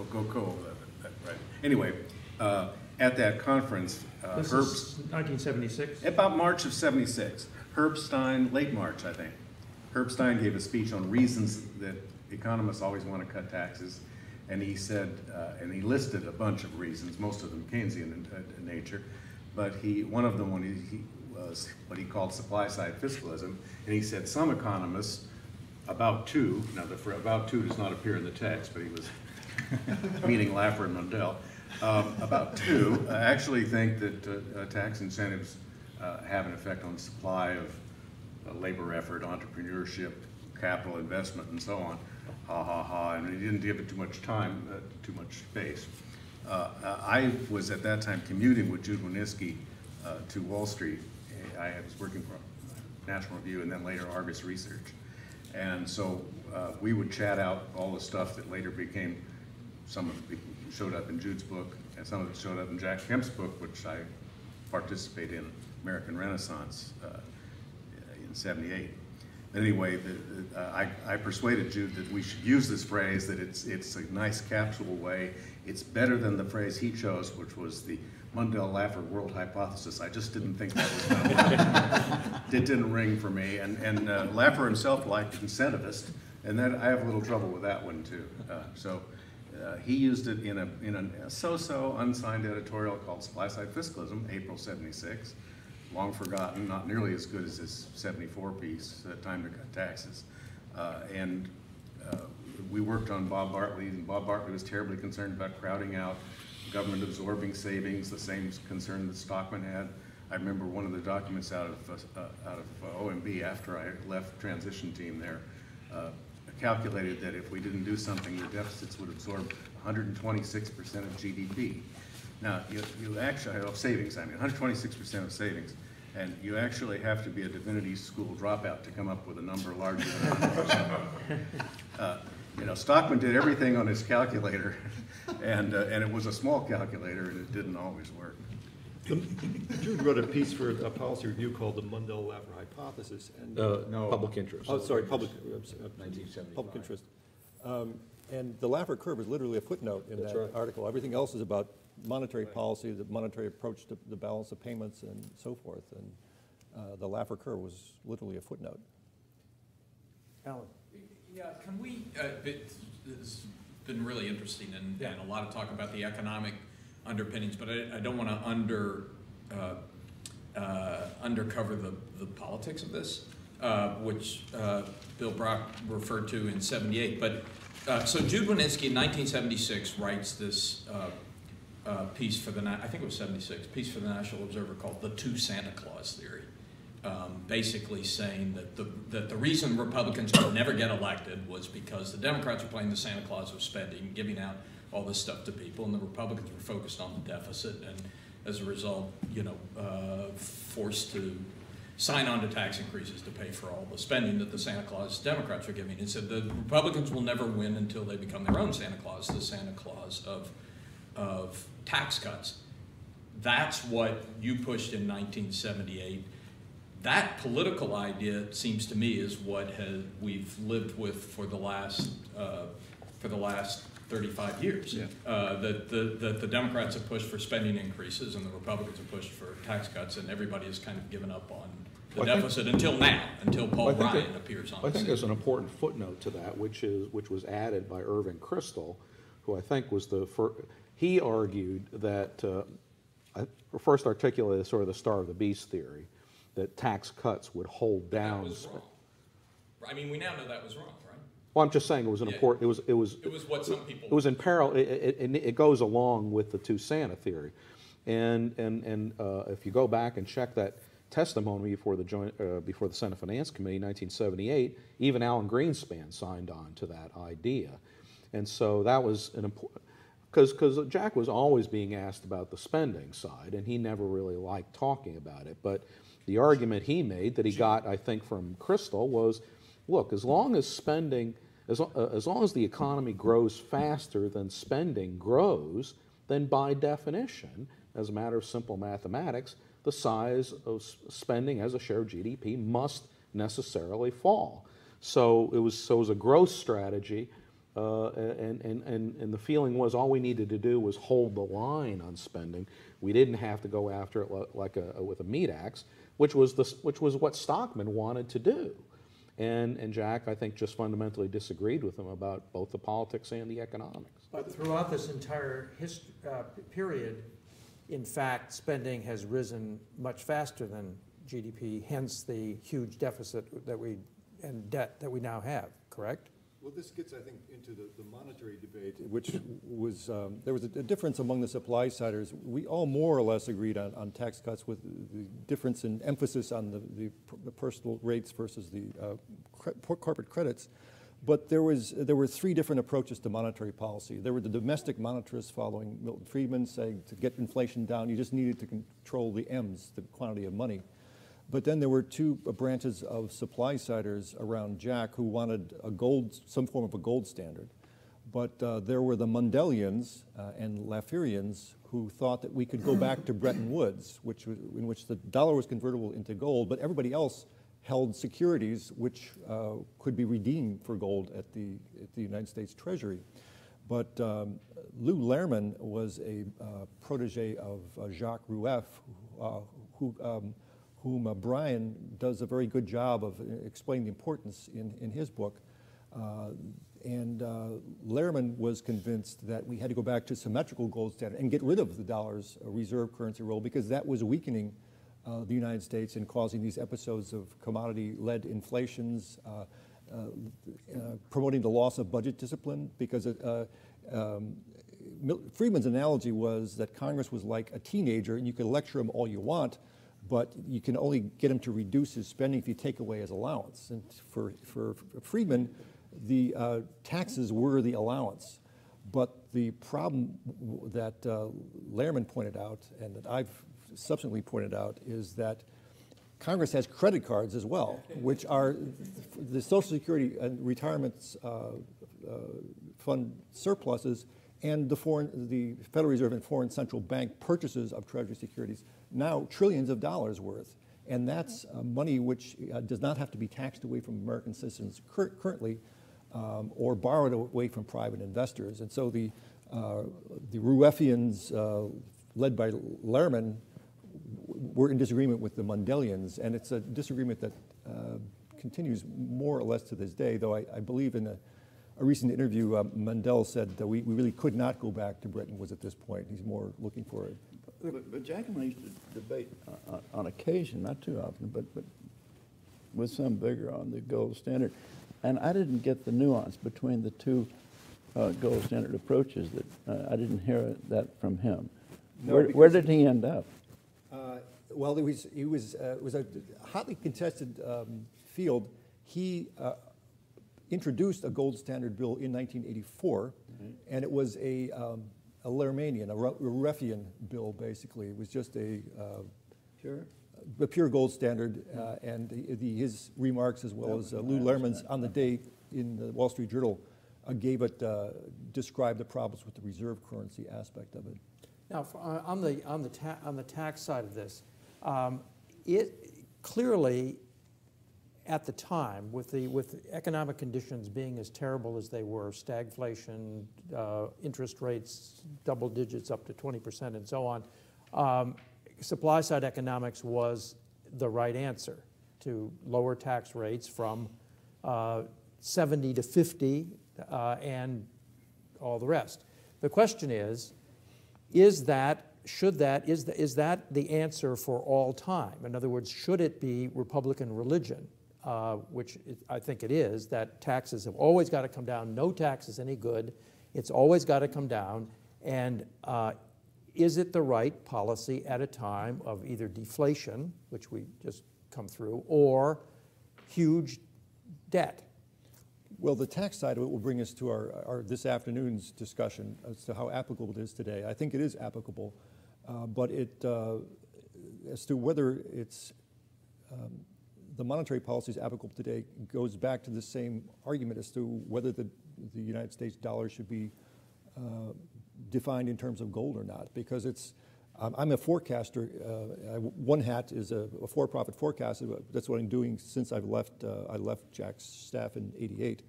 right. Anyway, at that conference, This is 1976? About March of '76. Herb Stein, late March, I think. Herb Stein gave a speech on reasons that economists always want to cut taxes, and he said, and he listed a bunch of reasons, most of them Keynesian in nature, but one of them was what he called supply-side fiscalism, and he said some economists, about two, now the about two does not appear in the text, but he was meaning Laffer and Mundell, about two actually think that tax incentives have an effect on supply of labor effort, entrepreneurship, capital investment, and so on. Ha ha ha, and he didn't give it too much time, too much space. I was at that time commuting with Jude Winniski to Wall Street. I was working for National Review and then later Argus Research. And so we would chat out all the stuff that later became, some of it showed up in Jude's book, and some of it showed up in Jack Kemp's book, which I participated in, American Renaissance, in '78. Anyway, I persuaded Jude that we should use this phrase, that it's a nice capsule way. It's better than the phrase he chose, which was the Mundell-Laffer world hypothesis. I just didn't think that was going to it didn't ring for me. And Laffer himself liked incentivist, and that I have a little trouble with that one too. He used it in a so-so unsigned editorial called Supply-Side Fiscalism, April '76. Long forgotten, not nearly as good as his '74 piece, Time to Cut Taxes. We worked on Bob Bartley, and Bob Bartley was terribly concerned about crowding out government absorbing savings, the same concern that Stockman had. I remember one of the documents out of OMB after I left transition team there calculated that if we didn't do something, the deficits would absorb 126% of GDP. Now, you actually have savings, 126% of savings, and you actually have to be a divinity school dropout to come up with a number larger than 100%. Stockman did everything on his calculator, and it was a small calculator, and it didn't always work. Jude wrote a piece for a policy review called the Mundell-Laffer hypothesis. And, No. Public interest. Oh, sorry, public 1975. public interest. And the Laffer curve is literally a footnote in That's that right. article. Everything else is about monetary policy, the monetary approach to the balance of payments and so forth. And the Laffer curve was literally a footnote. Alan? Yeah, can we, it's been really interesting and a lot of talk about the economic underpinnings, but I don't want to undercover the politics of this, which Bill Brock referred to in '78. But so Jude Wanniski in 1976 writes this piece for the, I think it was '76, piece for the National Observer called "The Two Santa Claus Theory," basically saying that the reason Republicans could never get elected was because the Democrats were playing the Santa Claus of spending, giving out all this stuff to people, and the Republicans were focused on the deficit, and as a result, forced to sign on to tax increases to pay for all the spending that the Santa Claus Democrats were giving. And said the Republicans will never win until they become their own Santa Claus, the Santa Claus of tax cuts. That's what you pushed in 1978. That political idea, it seems to me, is what we've lived with for the last 35 years. Yeah. That the Democrats have pushed for spending increases and the Republicans have pushed for tax cuts, and everybody has kind of given up on the deficit until now, until Paul Ryan appears on the scene. I think there's an important footnote to that, which was added by Irving Kristol, who I think was the first. He argued that, first articulated sort of the Star of the Beast theory, that tax cuts would hold down. That was wrong. I mean, we now know that was wrong, right? Well, I'm just saying it was an important. It was what some people. It was in parallel. It goes along with the two Santa theory, and if you go back and check that testimony before the Senate Finance Committee in 1978, even Alan Greenspan signed on to that idea, and so that was an important. Because Jack was always being asked about the spending side, and he never really liked talking about it. But the argument he made that he got, I think, from Kristol was, look, as long as spending, as long as the economy grows faster than spending grows, then by definition, as a matter of simple mathematics, the size of spending as a share of GDP must necessarily fall. So it was a growth strategy. And the feeling was all we needed to do was hold the line on spending. We didn't have to go after it with a meat axe, which was what Stockman wanted to do. And Jack, I think, just fundamentally disagreed with him about both the politics and the economics. But throughout this entire period, in fact, spending has risen much faster than GDP, hence the huge deficit and debt that we now have, correct? Well, this gets, I think, into the monetary debate, which was, there was a difference among the supply-siders. We all more or less agreed on tax cuts, with the difference in emphasis on the personal rates versus the corporate credits. But there were three different approaches to monetary policy. There were the domestic monetarists following Milton Friedman, saying to get inflation down, you just needed to control the M's, the quantity of money. But then there were two branches of supply-siders around Jack who wanted some form of a gold standard. But there were the Mundellians and Lafferians who thought that we could go back to Bretton Woods, in which the dollar was convertible into gold, but everybody else held securities which could be redeemed for gold at the United States Treasury. But Lou Lehrman was a protege of Jacques Rueff, whom Brian does a very good job of explaining the importance in his book. And Lehrman was convinced that we had to go back to symmetrical gold standard and get rid of the dollar's reserve currency role, because that was weakening the United States and causing these episodes of commodity-led inflations, promoting the loss of budget discipline, because Friedman's analogy was that Congress was like a teenager, and you could lecture him all you want, but you can only get him to reduce his spending if you take away his allowance. And for Friedman, the taxes were the allowance. But the problem that Lehrman pointed out, and that I've subsequently pointed out, is that Congress has credit cards as well, which are the Social Security and retirement fund surpluses, and the Federal Reserve and foreign central bank purchases of Treasury securities, now trillions of dollars worth. And that's money which does not have to be taxed away from American citizens currently or borrowed away from private investors. And so the Rueffians, led by Lehrman, were in disagreement with the Mundelians, and it's a disagreement that continues more or less to this day, though I believe in a recent interview, Mundell said that we really could not go back to Bretton Woods at this point. He's more looking for it. But Jack and I used to debate on occasion, not too often, but with some vigor on the gold standard. And I didn't get the nuance between the two gold standard approaches. That I didn't hear that from him. No, where did he end up? Well, it was a hotly contested field. He introduced a gold standard bill in 1984, and it was a Lehrmanian, a Rueffian bill, basically. It was just a pure gold standard, and his remarks, as well as Lou Lehrman's on the day in the Wall Street Journal, described the problems with the reserve currency aspect of it. Now, on the tax side of this, it clearly, at the time, with economic conditions being as terrible as they were, stagflation, interest rates double digits up to 20% and so on, supply side economics was the right answer to lower tax rates from 70 to 50 and all the rest. The question is that the answer for all time? In other words, should it be Republican religion, which I think it is, that taxes have always got to come down, no tax is any good, it's always got to come down, and is it the right policy at a time of either deflation, which we just come through, or huge debt? Well, the tax side of it will bring us to our this afternoon's discussion as to how applicable it is today. I think it is applicable, but as to whether it's the monetary policy is applicable today goes back to the same argument as to whether the United States dollar should be defined in terms of gold or not, because it's I'm a forecaster. One hat is a for-profit forecaster. That's what I'm doing since I left Jack's staff in '88.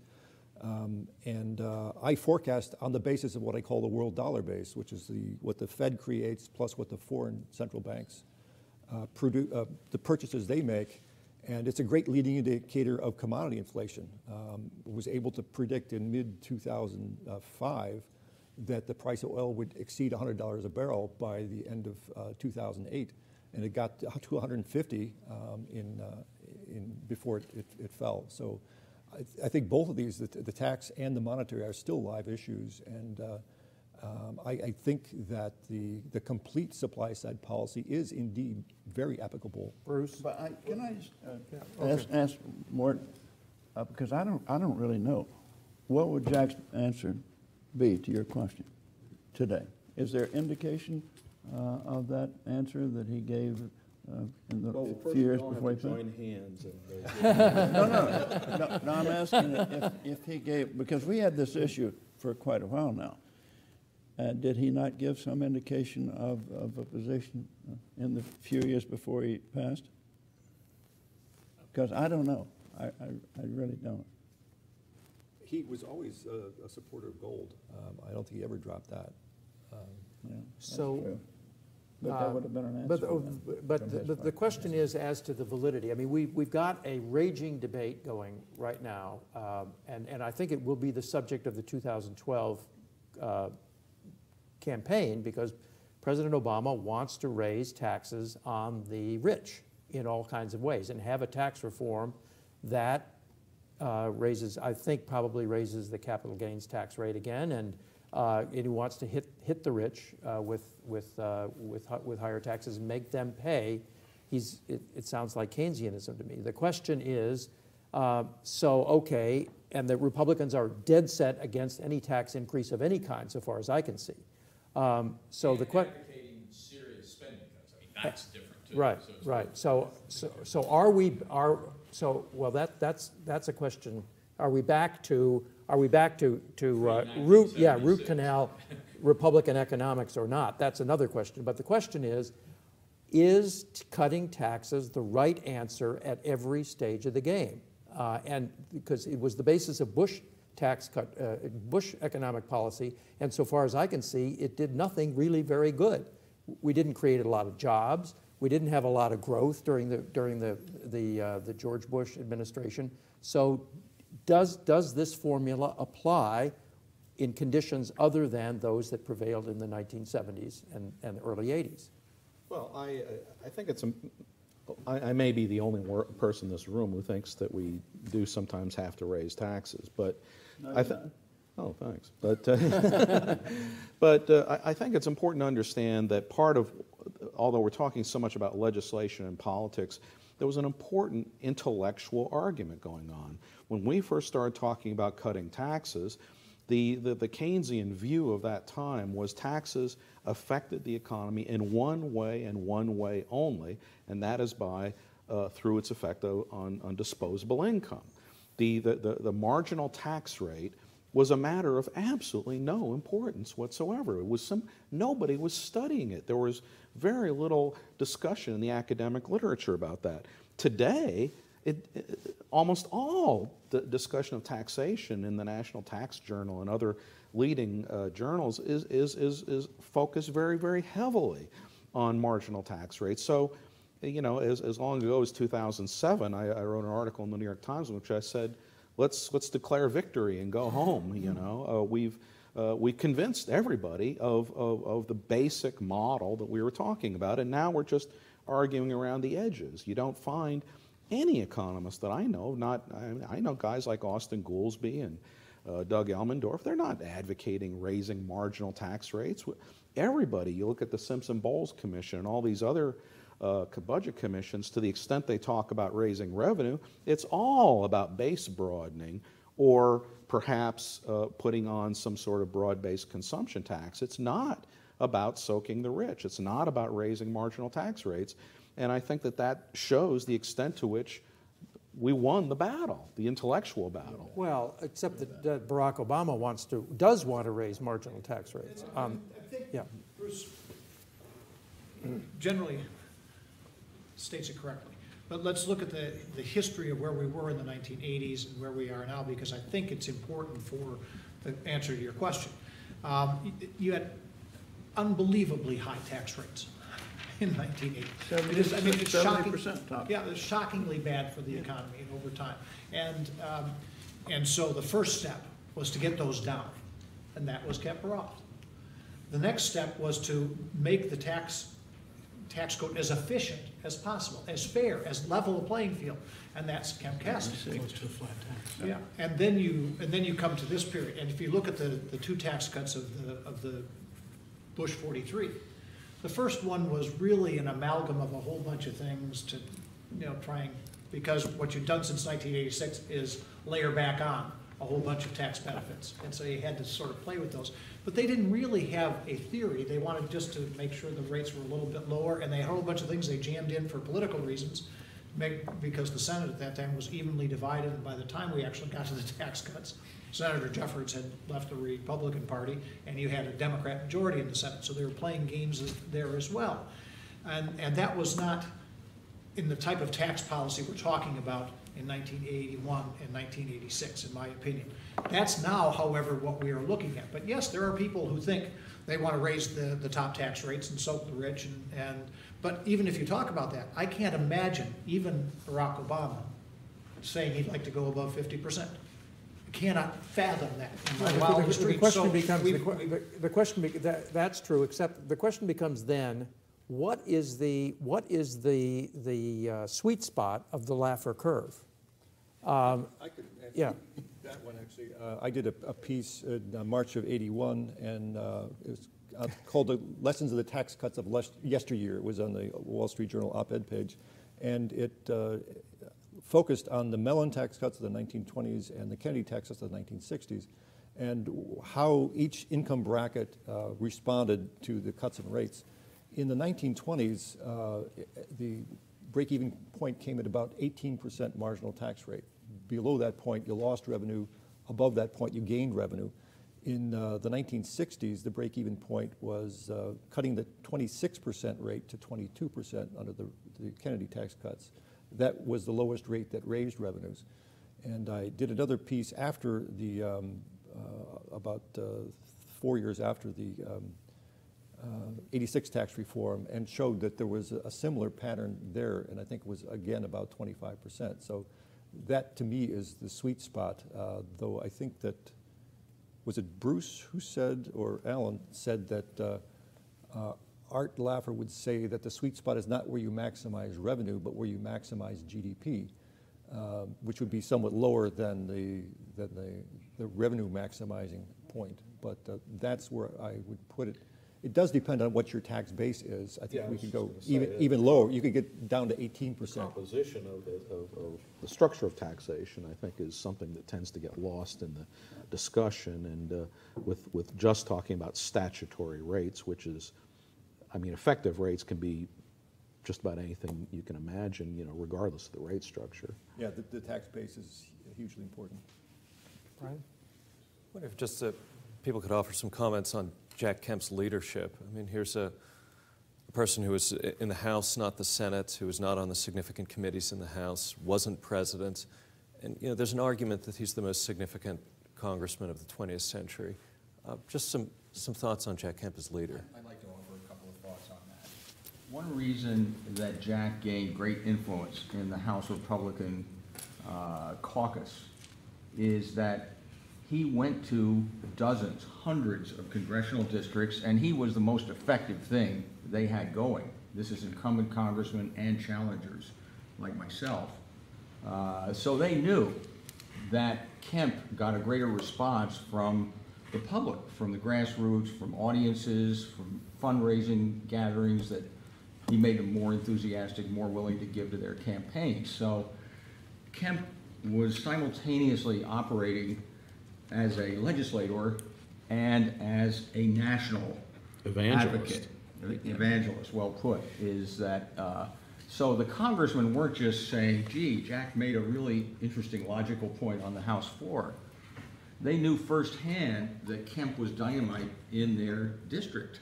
I forecast on the basis of what I call the world dollar base, which is what the Fed creates plus what the foreign central banks produce, the purchases they make. And it's a great leading indicator of commodity inflation. Was able to predict in mid-2005 that the price of oil would exceed $100 a barrel by the end of 2008, and it got to 150 before it fell. So I think both of these, the tax and the monetary, are still live issues, and I think that the complete supply side policy is indeed very applicable. Bruce, but can I just ask more, because I don't really know. What would Jack's answer be to your question today? Is there indication of that answer that he gave in the few years before he join hands? No, I'm asking if he gave, because we had this issue for quite a while now. Did he not give some indication of a position in the few years before he passed? Because I don't know. I really don't. He was always a supporter of gold. I don't think he ever dropped that. Yeah, so, true. But that would have been an answer. But the question is as to the validity. I mean, we've got a raging debate going right now, and I think it will be the subject of the 2012 campaign, because President Obama wants to raise taxes on the rich in all kinds of ways and have a tax reform that probably raises the capital gains tax rate again, and he wants to hit the rich with higher taxes and make them pay. It sounds like Keynesianism to me. The question is, okay, and the Republicans are dead set against any tax increase of any kind, so far as I can see. So the question. Advocating serious spending cuts. I mean, that's different too. Right, so right. That's a question. Are we back to root canal? Republican economics or not, that's another question. But the question is cutting taxes the right answer at every stage of the game? And because it was the basis of Bush Bush economic policy, and so far as I can see, it did nothing really very good. We didn't create a lot of jobs. We didn't have a lot of growth during the George Bush administration. So does this formula apply in conditions other than those that prevailed in the 1970s and the early 80s? Well, I think it's I may be the only person in this room who thinks that we do sometimes have to raise taxes, but oh, thanks. But I think it's important to understand that part of, although we're talking so much about legislation and politics, there was an important intellectual argument going on. When we first started talking about cutting taxes, the Keynesian view of that time was taxes affected the economy in one way and one way only, and that is by through its effect on disposable income. The marginal tax rate was a matter of absolutely no importance whatsoever. It was nobody was studying it. There was very little discussion in the academic literature about that. Today, almost all the discussion of taxation in the National Tax Journal and other leading journals is focused very, very heavily on marginal tax rates. So, you know, as long ago as 2007, I wrote an article in the New York Times in which I said, let's declare victory and go home. You know, we convinced everybody of the basic model that we were talking about, and now we're just arguing around the edges. You don't find any economist that I know, I know guys like Austin Goolsbee and Doug Elmendorf, they're not advocating raising marginal tax rates. Everybody, you look at the Simpson-Bowles Commission and all these other budget commissions, to the extent they talk about raising revenue, it's all about base broadening or perhaps putting on some sort of broad-based consumption tax. It's not about soaking the rich. It's not about raising marginal tax rates. And I think that shows the extent to which we won the battle, the intellectual battle. Well, except that Barack Obama does want to raise marginal tax rates. I think Bruce generally states it correctly. But let's look at the history of where we were in the 1980s and where we are now, because I think it's important for the answer to your question. You had unbelievably high tax rates in 1980. It's shocking. Yeah, it's shockingly bad for the economy and over time. And so the first step was to get those down, and that was Kemp Roth. The next step was to make the tax code as efficient as possible, as fair, as level a playing field, and that's Kemp Cassidy. Close to a flat tax. Yeah, and then you come to this period, and if you look at the two tax cuts of the Bush 43. The first one was really an amalgam of a whole bunch of things to, because what you've done since 1986 is layer back on a whole bunch of tax benefits. And so you had to sort of play with those. But they didn't really have a theory. They wanted just to make sure the rates were a little bit lower, and they had a whole bunch of things they jammed in for political reasons, because the Senate at that time was evenly divided, and by the time we actually got to the tax cuts, Senator Jeffords had left the Republican Party, and you had a Democrat majority in the Senate, so they were playing games there as well. And that was not in the type of tax policy we're talking about in 1981 and 1986, in my opinion. That's now, however, what we are looking at. But yes, there are people who think they want to raise the top tax rates and soak the rich, but even if you talk about that, I can't imagine even Barack Obama saying he'd like to go above 50%. Cannot fathom that in my wildest dreams. The question becomes, that's true, except the question becomes then, what is the sweet spot of the Laffer curve? I could answer that one, actually. I did a piece in March of '81, and it was called The Lessons of the Tax Cuts of Yesteryear. It was on the Wall Street Journal op-ed page, and it focused on the Mellon tax cuts of the 1920s and the Kennedy tax cuts of the 1960s, and how each income bracket responded to the cuts in rates. In the 1920s, the break-even point came at about 18% marginal tax rate. Below that point, you lost revenue. Above that point, you gained revenue. In the 1960s, the break-even point was cutting the 26% rate to 22% under the Kennedy tax cuts. That was the lowest rate that raised revenues. And I did another piece after the, about 4 years after the 86 tax reform, and showed that there was a similar pattern there, and I think it was, again, about 25%. So that, to me, is the sweet spot, though I think that, was it Bruce who said, or Alan said that Art Laffer would say that the sweet spot is not where you maximize revenue, but where you maximize GDP, which would be somewhat lower than the revenue maximizing point. But that's where I would put it. It does depend on what your tax base is. I think we could go even lower. You could get down to 18%. The composition of the structure of taxation, I think, is something that tends to get lost in the discussion. And with just talking about statutory rates, which is, I mean, effective rates can be just about anything you can imagine, you know, regardless of the rate structure. Yeah, the tax base is hugely important. Brian? I wonder if just people could offer some comments on Jack Kemp's leadership. I mean, here's a person who was in the House, not the Senate, who was not on the significant committees in the House, wasn't president. And, you know, there's an argument that he's the most significant congressman of the 20th century. Just some thoughts on Jack Kemp as leader. I'd like to offer a couple of thoughts on that. One reason that Jack gained great influence in the House Republican caucus is that he went to dozens, hundreds of congressional districts, and he was the most effective thing they had going. This is incumbent congressmen and challengers like myself. So they knew that Kemp got a greater response from the public, from the grassroots, from audiences, from fundraising gatherings, that he made them more enthusiastic, more willing to give to their campaigns. So Kemp was simultaneously operating as a legislator and as a national advocate. Evangelist, well put, is that, so the congressmen weren't just saying, gee, Jack made a really interesting logical point on the House floor. They knew firsthand that Kemp was dynamite in their district,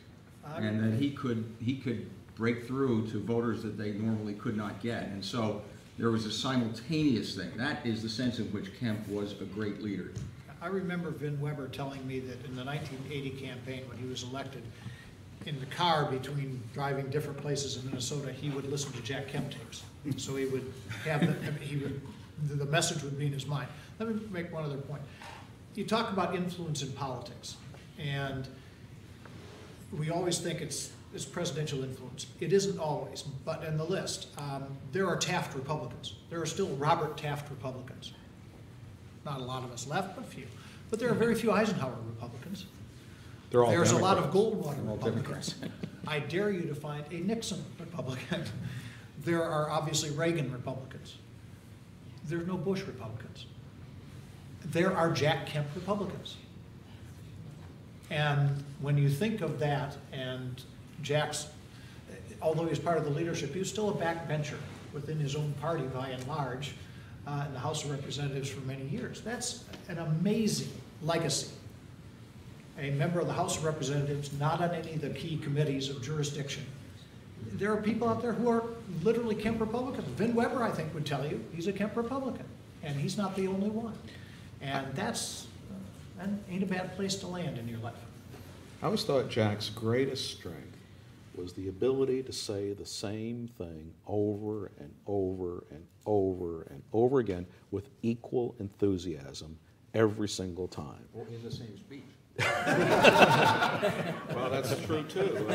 and that he could break through to voters that they normally could not get. And so there was a simultaneous thing. That is the sense in which Kemp was a great leader. I remember Vin Weber telling me that in the 1980 campaign, when he was elected, in the car between driving different places in Minnesota, he would listen to Jack Kemp tapes. So he would have the message would be in his mind. Let me make one other point. You talk about influence in politics, and we always think it's presidential influence. It isn't always, but in the list, there are Taft Republicans. There are still Robert Taft Republicans. Not a lot of us left, but few. But there are very few Eisenhower Republicans. They're all There's Democrats. a lot of Goldwater Republicans. I dare you to find a Nixon Republican. There are obviously Reagan Republicans. There are no Bush Republicans. There are Jack Kemp Republicans. And when you think of that, and Jack's, although he was part of the leadership, he was still a backbencher within his own party by and large, in the House of Representatives for many years. That's an amazing legacy. A member of the House of Representatives, not on any of the key committees of jurisdiction. There are people out there who are literally Kemp Republicans. Vin Weber, I think, would tell you he's a Kemp Republican, and he's not the only one. And that ain't a bad place to land in your life. I always thought Jack's greatest strength was the ability to say the same thing over and over and over and over again with equal enthusiasm every single time. Or in the same speech. Well, that's true too.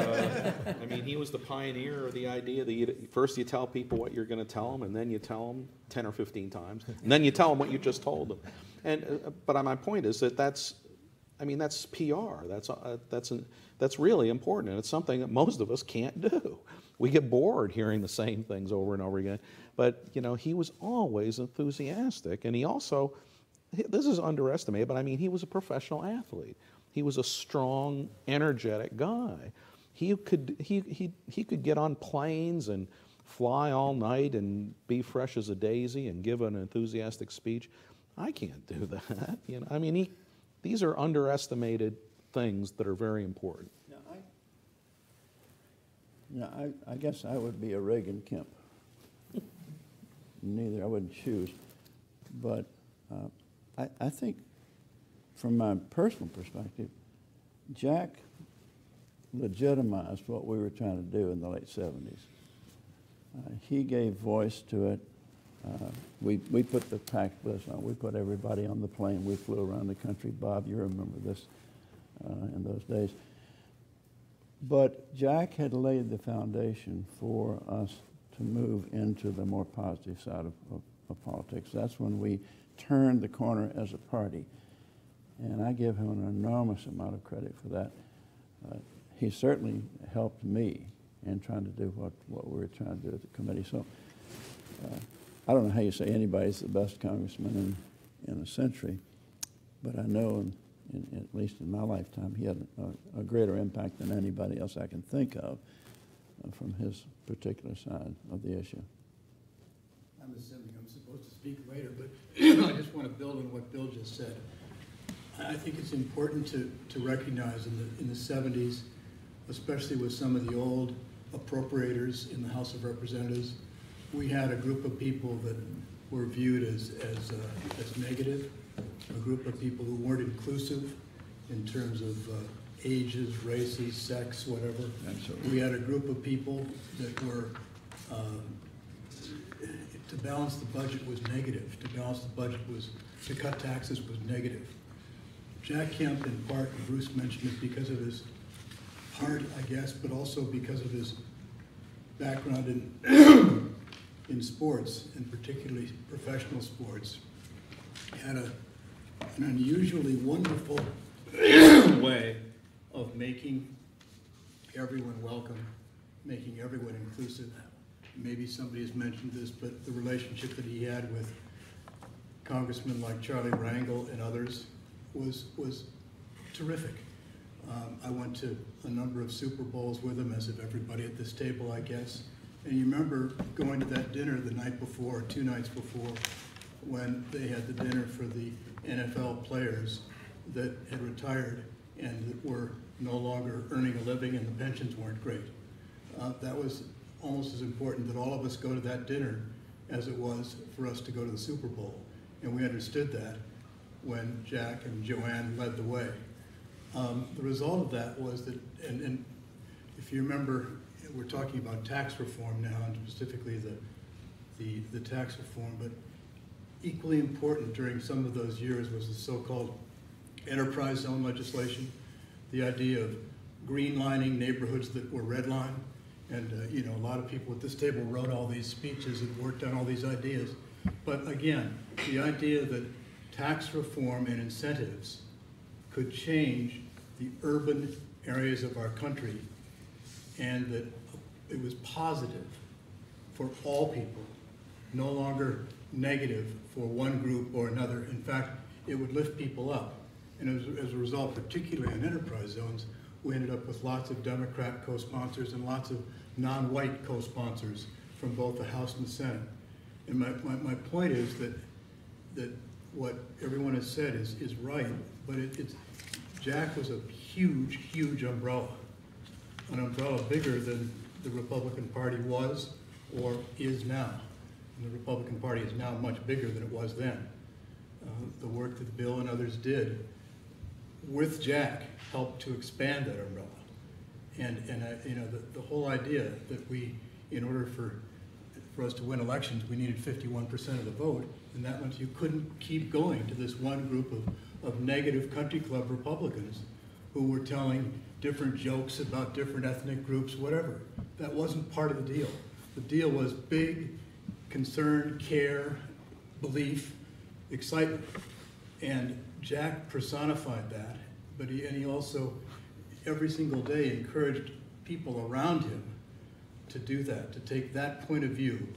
I mean, he was the pioneer of the idea that first you tell people what you're going to tell them, and then you tell them 10 or 15 times, and then you tell them what you just told them. And but my point is that that's PR. That's really important, and it's something that most of us can't do. We get bored hearing the same things over and over again. But you know, he was always enthusiastic, and he also, this is underestimated, but I mean, he was a professional athlete. He was a strong, energetic guy. He could get on planes and fly all night and be fresh as a daisy and give an enthusiastic speech. I can't do that. You know, I mean, These are underestimated things that are very important. I guess I would be a Reagan Kemp. Neither, I wouldn't choose. But I think from my personal perspective, Jack legitimized what we were trying to do in the late 70s. He gave voice to it. We put the packed list on. We put everybody on the plane. We flew around the country. Bob, you remember this in those days. But Jack had laid the foundation for us to move into the more positive side of politics. That's when we turned the corner as a party. And I give him an enormous amount of credit for that. He certainly helped me in trying to do what we were trying to do at the committee. So I don't know how you say anybody's the best congressman in a century, but I know, at least in my lifetime, he had a greater impact than anybody else I can think of from his particular side of the issue. I'm assuming I'm supposed to speak later, but I just want to build on what Bill just said. I think it's important to recognize in the 70s, especially with some of the old appropriators in the House of Representatives, we had a group of people that were viewed as negative, a group of people who weren't inclusive in terms of ages, races, sex, whatever. Absolutely. We had a group of people that were, to balance the budget was negative. To balance the budget was, to cut taxes was negative. Jack Kemp, in part, and Bruce mentioned it because of his heart, I guess, but also because of his background in sports, and particularly professional sports, had an unusually wonderful way of making everyone welcome, making everyone inclusive. Maybe somebody has mentioned this, but the relationship that he had with congressmen like Charlie Rangel and others was terrific. I went to a number of Super Bowls with him, as did everybody at this table, I guess. And you remember going to that dinner the night before, or 2 nights before, when they had the dinner for the NFL players that had retired and that were no longer earning a living and the pensions weren't great. That was almost as important that all of us go to that dinner as it was for us to go to the Super Bowl. And we understood that when Jack and Joanne led the way. The result of that was that, and if you remember, we're talking about tax reform now, and specifically the tax reform, but equally important during some of those years was the so-called enterprise zone legislation, the idea of greenlining neighborhoods that were redlined. And you know, a lot of people at this table wrote all these speeches and worked on all these ideas. But again, the idea that tax reform and incentives could change the urban areas of our country, and that it was positive for all people, no longer negative for one group or another. In fact, it would lift people up. And as a result, particularly in enterprise zones, we ended up with lots of Democrat co-sponsors and lots of non-white co-sponsors from both the House and the Senate. And my point is that what everyone has said is right, but Jack was a huge, huge umbrella, an umbrella bigger than the Republican Party was or is now. And the Republican Party is now much bigger than it was then. The work that Bill and others did with Jack helped to expand that umbrella. And you know, the whole idea that we, in order for us to win elections, we needed 51% of the vote, and that meant you couldn't keep going to this one group of negative country club Republicans who were telling different jokes about different ethnic groups, whatever. That wasn't part of the deal. The deal was big concern, care, belief, excitement. And Jack personified that, but he also, every single day, encouraged people around him to do that, to take that point of view.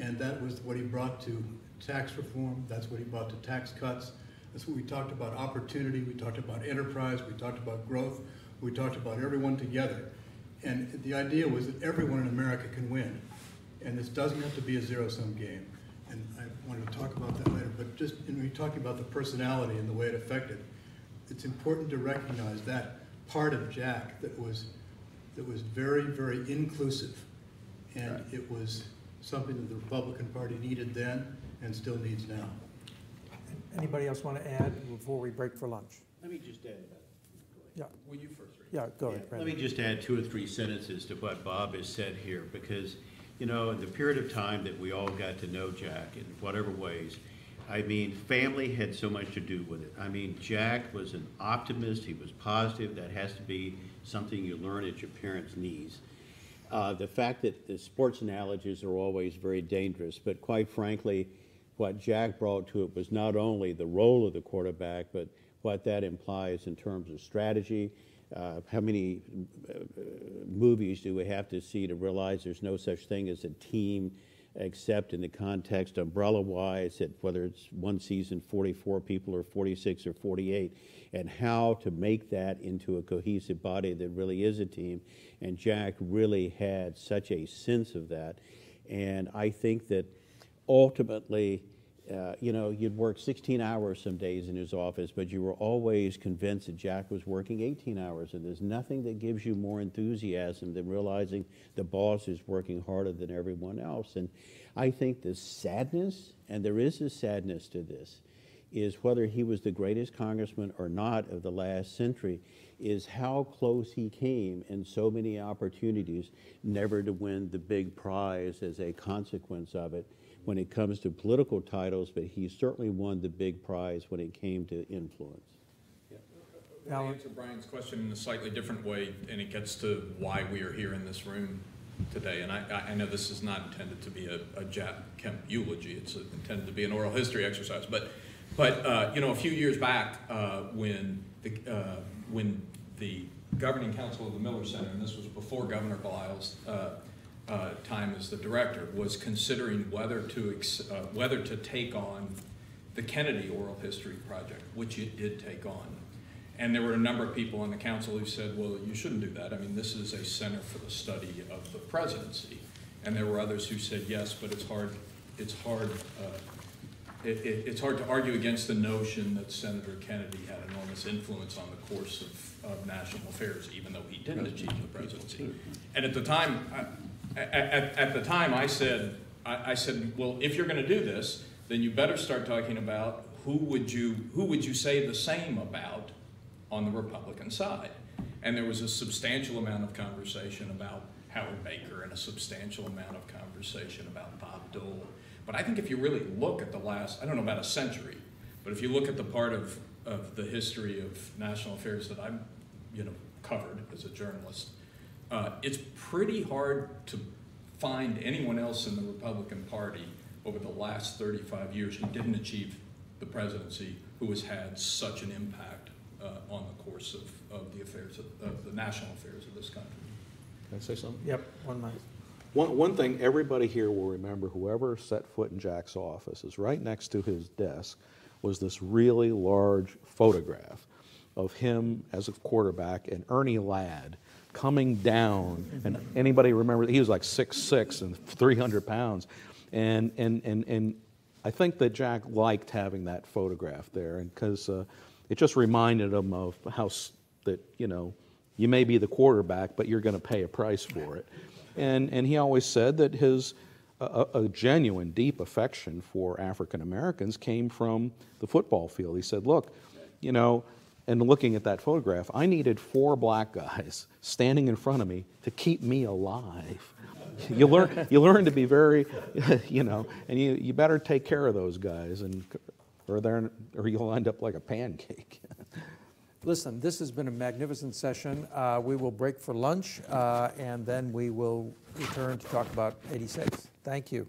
And that was what he brought to tax reform. That's what he brought to tax cuts. That's what we talked about: opportunity. We talked about enterprise. We talked about growth. We talked about everyone together. And the idea was that everyone in America can win. And this doesn't have to be a zero-sum game. And I wanted to talk about that later. But just when we're talking about the personality and the way it affected, it's important to recognize that part of Jack that was very, very inclusive. And Right. it was something that the Republican Party needed then and still needs now. Anybody else want to add before we break for lunch? Let me just add. Yeah. Will you first read? Yeah, go ahead, Let Brandon. me just add 2 or 3 sentences to what Bob has said here, because, you know, in the period of time that we all got to know Jack in whatever ways, I mean, family had so much to do with it. I mean, Jack was an optimist. He was positive. That has to be something you learn at your parents' knees. The fact that the sports analogies are always very dangerous, but quite frankly, what Jack brought to it was not only the role of the quarterback, but what that implies in terms of strategy. How many movies do we have to see to realize there's no such thing as a team except in the context umbrella-wise, that whether it's one season 44 people or 46 or 48, and how to make that into a cohesive body that really is a team. And Jack really had such a sense of that. And I think that ultimately, you know, you'd work 16 hours some days in his office, but you were always convinced that Jack was working 18 hours. And there's nothing that gives you more enthusiasm than realizing the boss is working harder than everyone else. And I think the sadness, and there is a sadness to this, is whether he was the greatest congressman or not of the last century, is how close he came in so many opportunities never to win the big prize as a consequence of it when it comes to political titles, but he certainly won the big prize when it came to influence. I'll answer Brian's question in a slightly different way, and it gets to why we are here in this room today. And I know this is not intended to be a Jack Kemp eulogy. It's intended to be an oral history exercise. But you know, a few years back, when the governing council of the Miller Center, and this was before Governor Belial's time as the director, was considering whether to take on the Kennedy Oral History Project, which it did take on. And there were a number of people on the council who said, well, you shouldn't do that. I mean, this is a center for the study of the presidency. And there were others who said, yes, but it's hard to argue against the notion that Senator Kennedy had enormous influence on the course of national affairs, even though he didn't achieve the presidency. And at the time, I said, well, if you're going to do this, then you better start talking about who would you say the same about on the Republican side. And there was a substantial amount of conversation about Howard Baker and a substantial amount of conversation about Bob Dole. But I think if you really look at the last, I don't know about a century, but if you look at the part of the history of national affairs that I've covered as a journalist, it's pretty hard to find anyone else in the Republican Party over the last 35 years who didn't achieve the presidency who has had such an impact on the course of the affairs of the national affairs of this country. Can I say something? Yep, one minute. One thing everybody here will remember, whoever set foot in Jack's office, is right next to his desk was this really large photograph of him as a quarterback and Ernie Ladd coming down. And anybody remember, he was like 6'6" and 300 pounds. And I think that Jack liked having that photograph there, and because it just reminded him of how that, you may be the quarterback, but you're going to pay a price for it. And he always said that his a genuine, deep affection for African Americans came from the football field. He said, look, and looking at that photograph, I needed 4 black guys standing in front of me to keep me alive. You learn to be very, and you better take care of those guys, or you'll end up like a pancake. Listen, this has been a magnificent session. We will break for lunch, and then we will return to talk about 86. Thank you.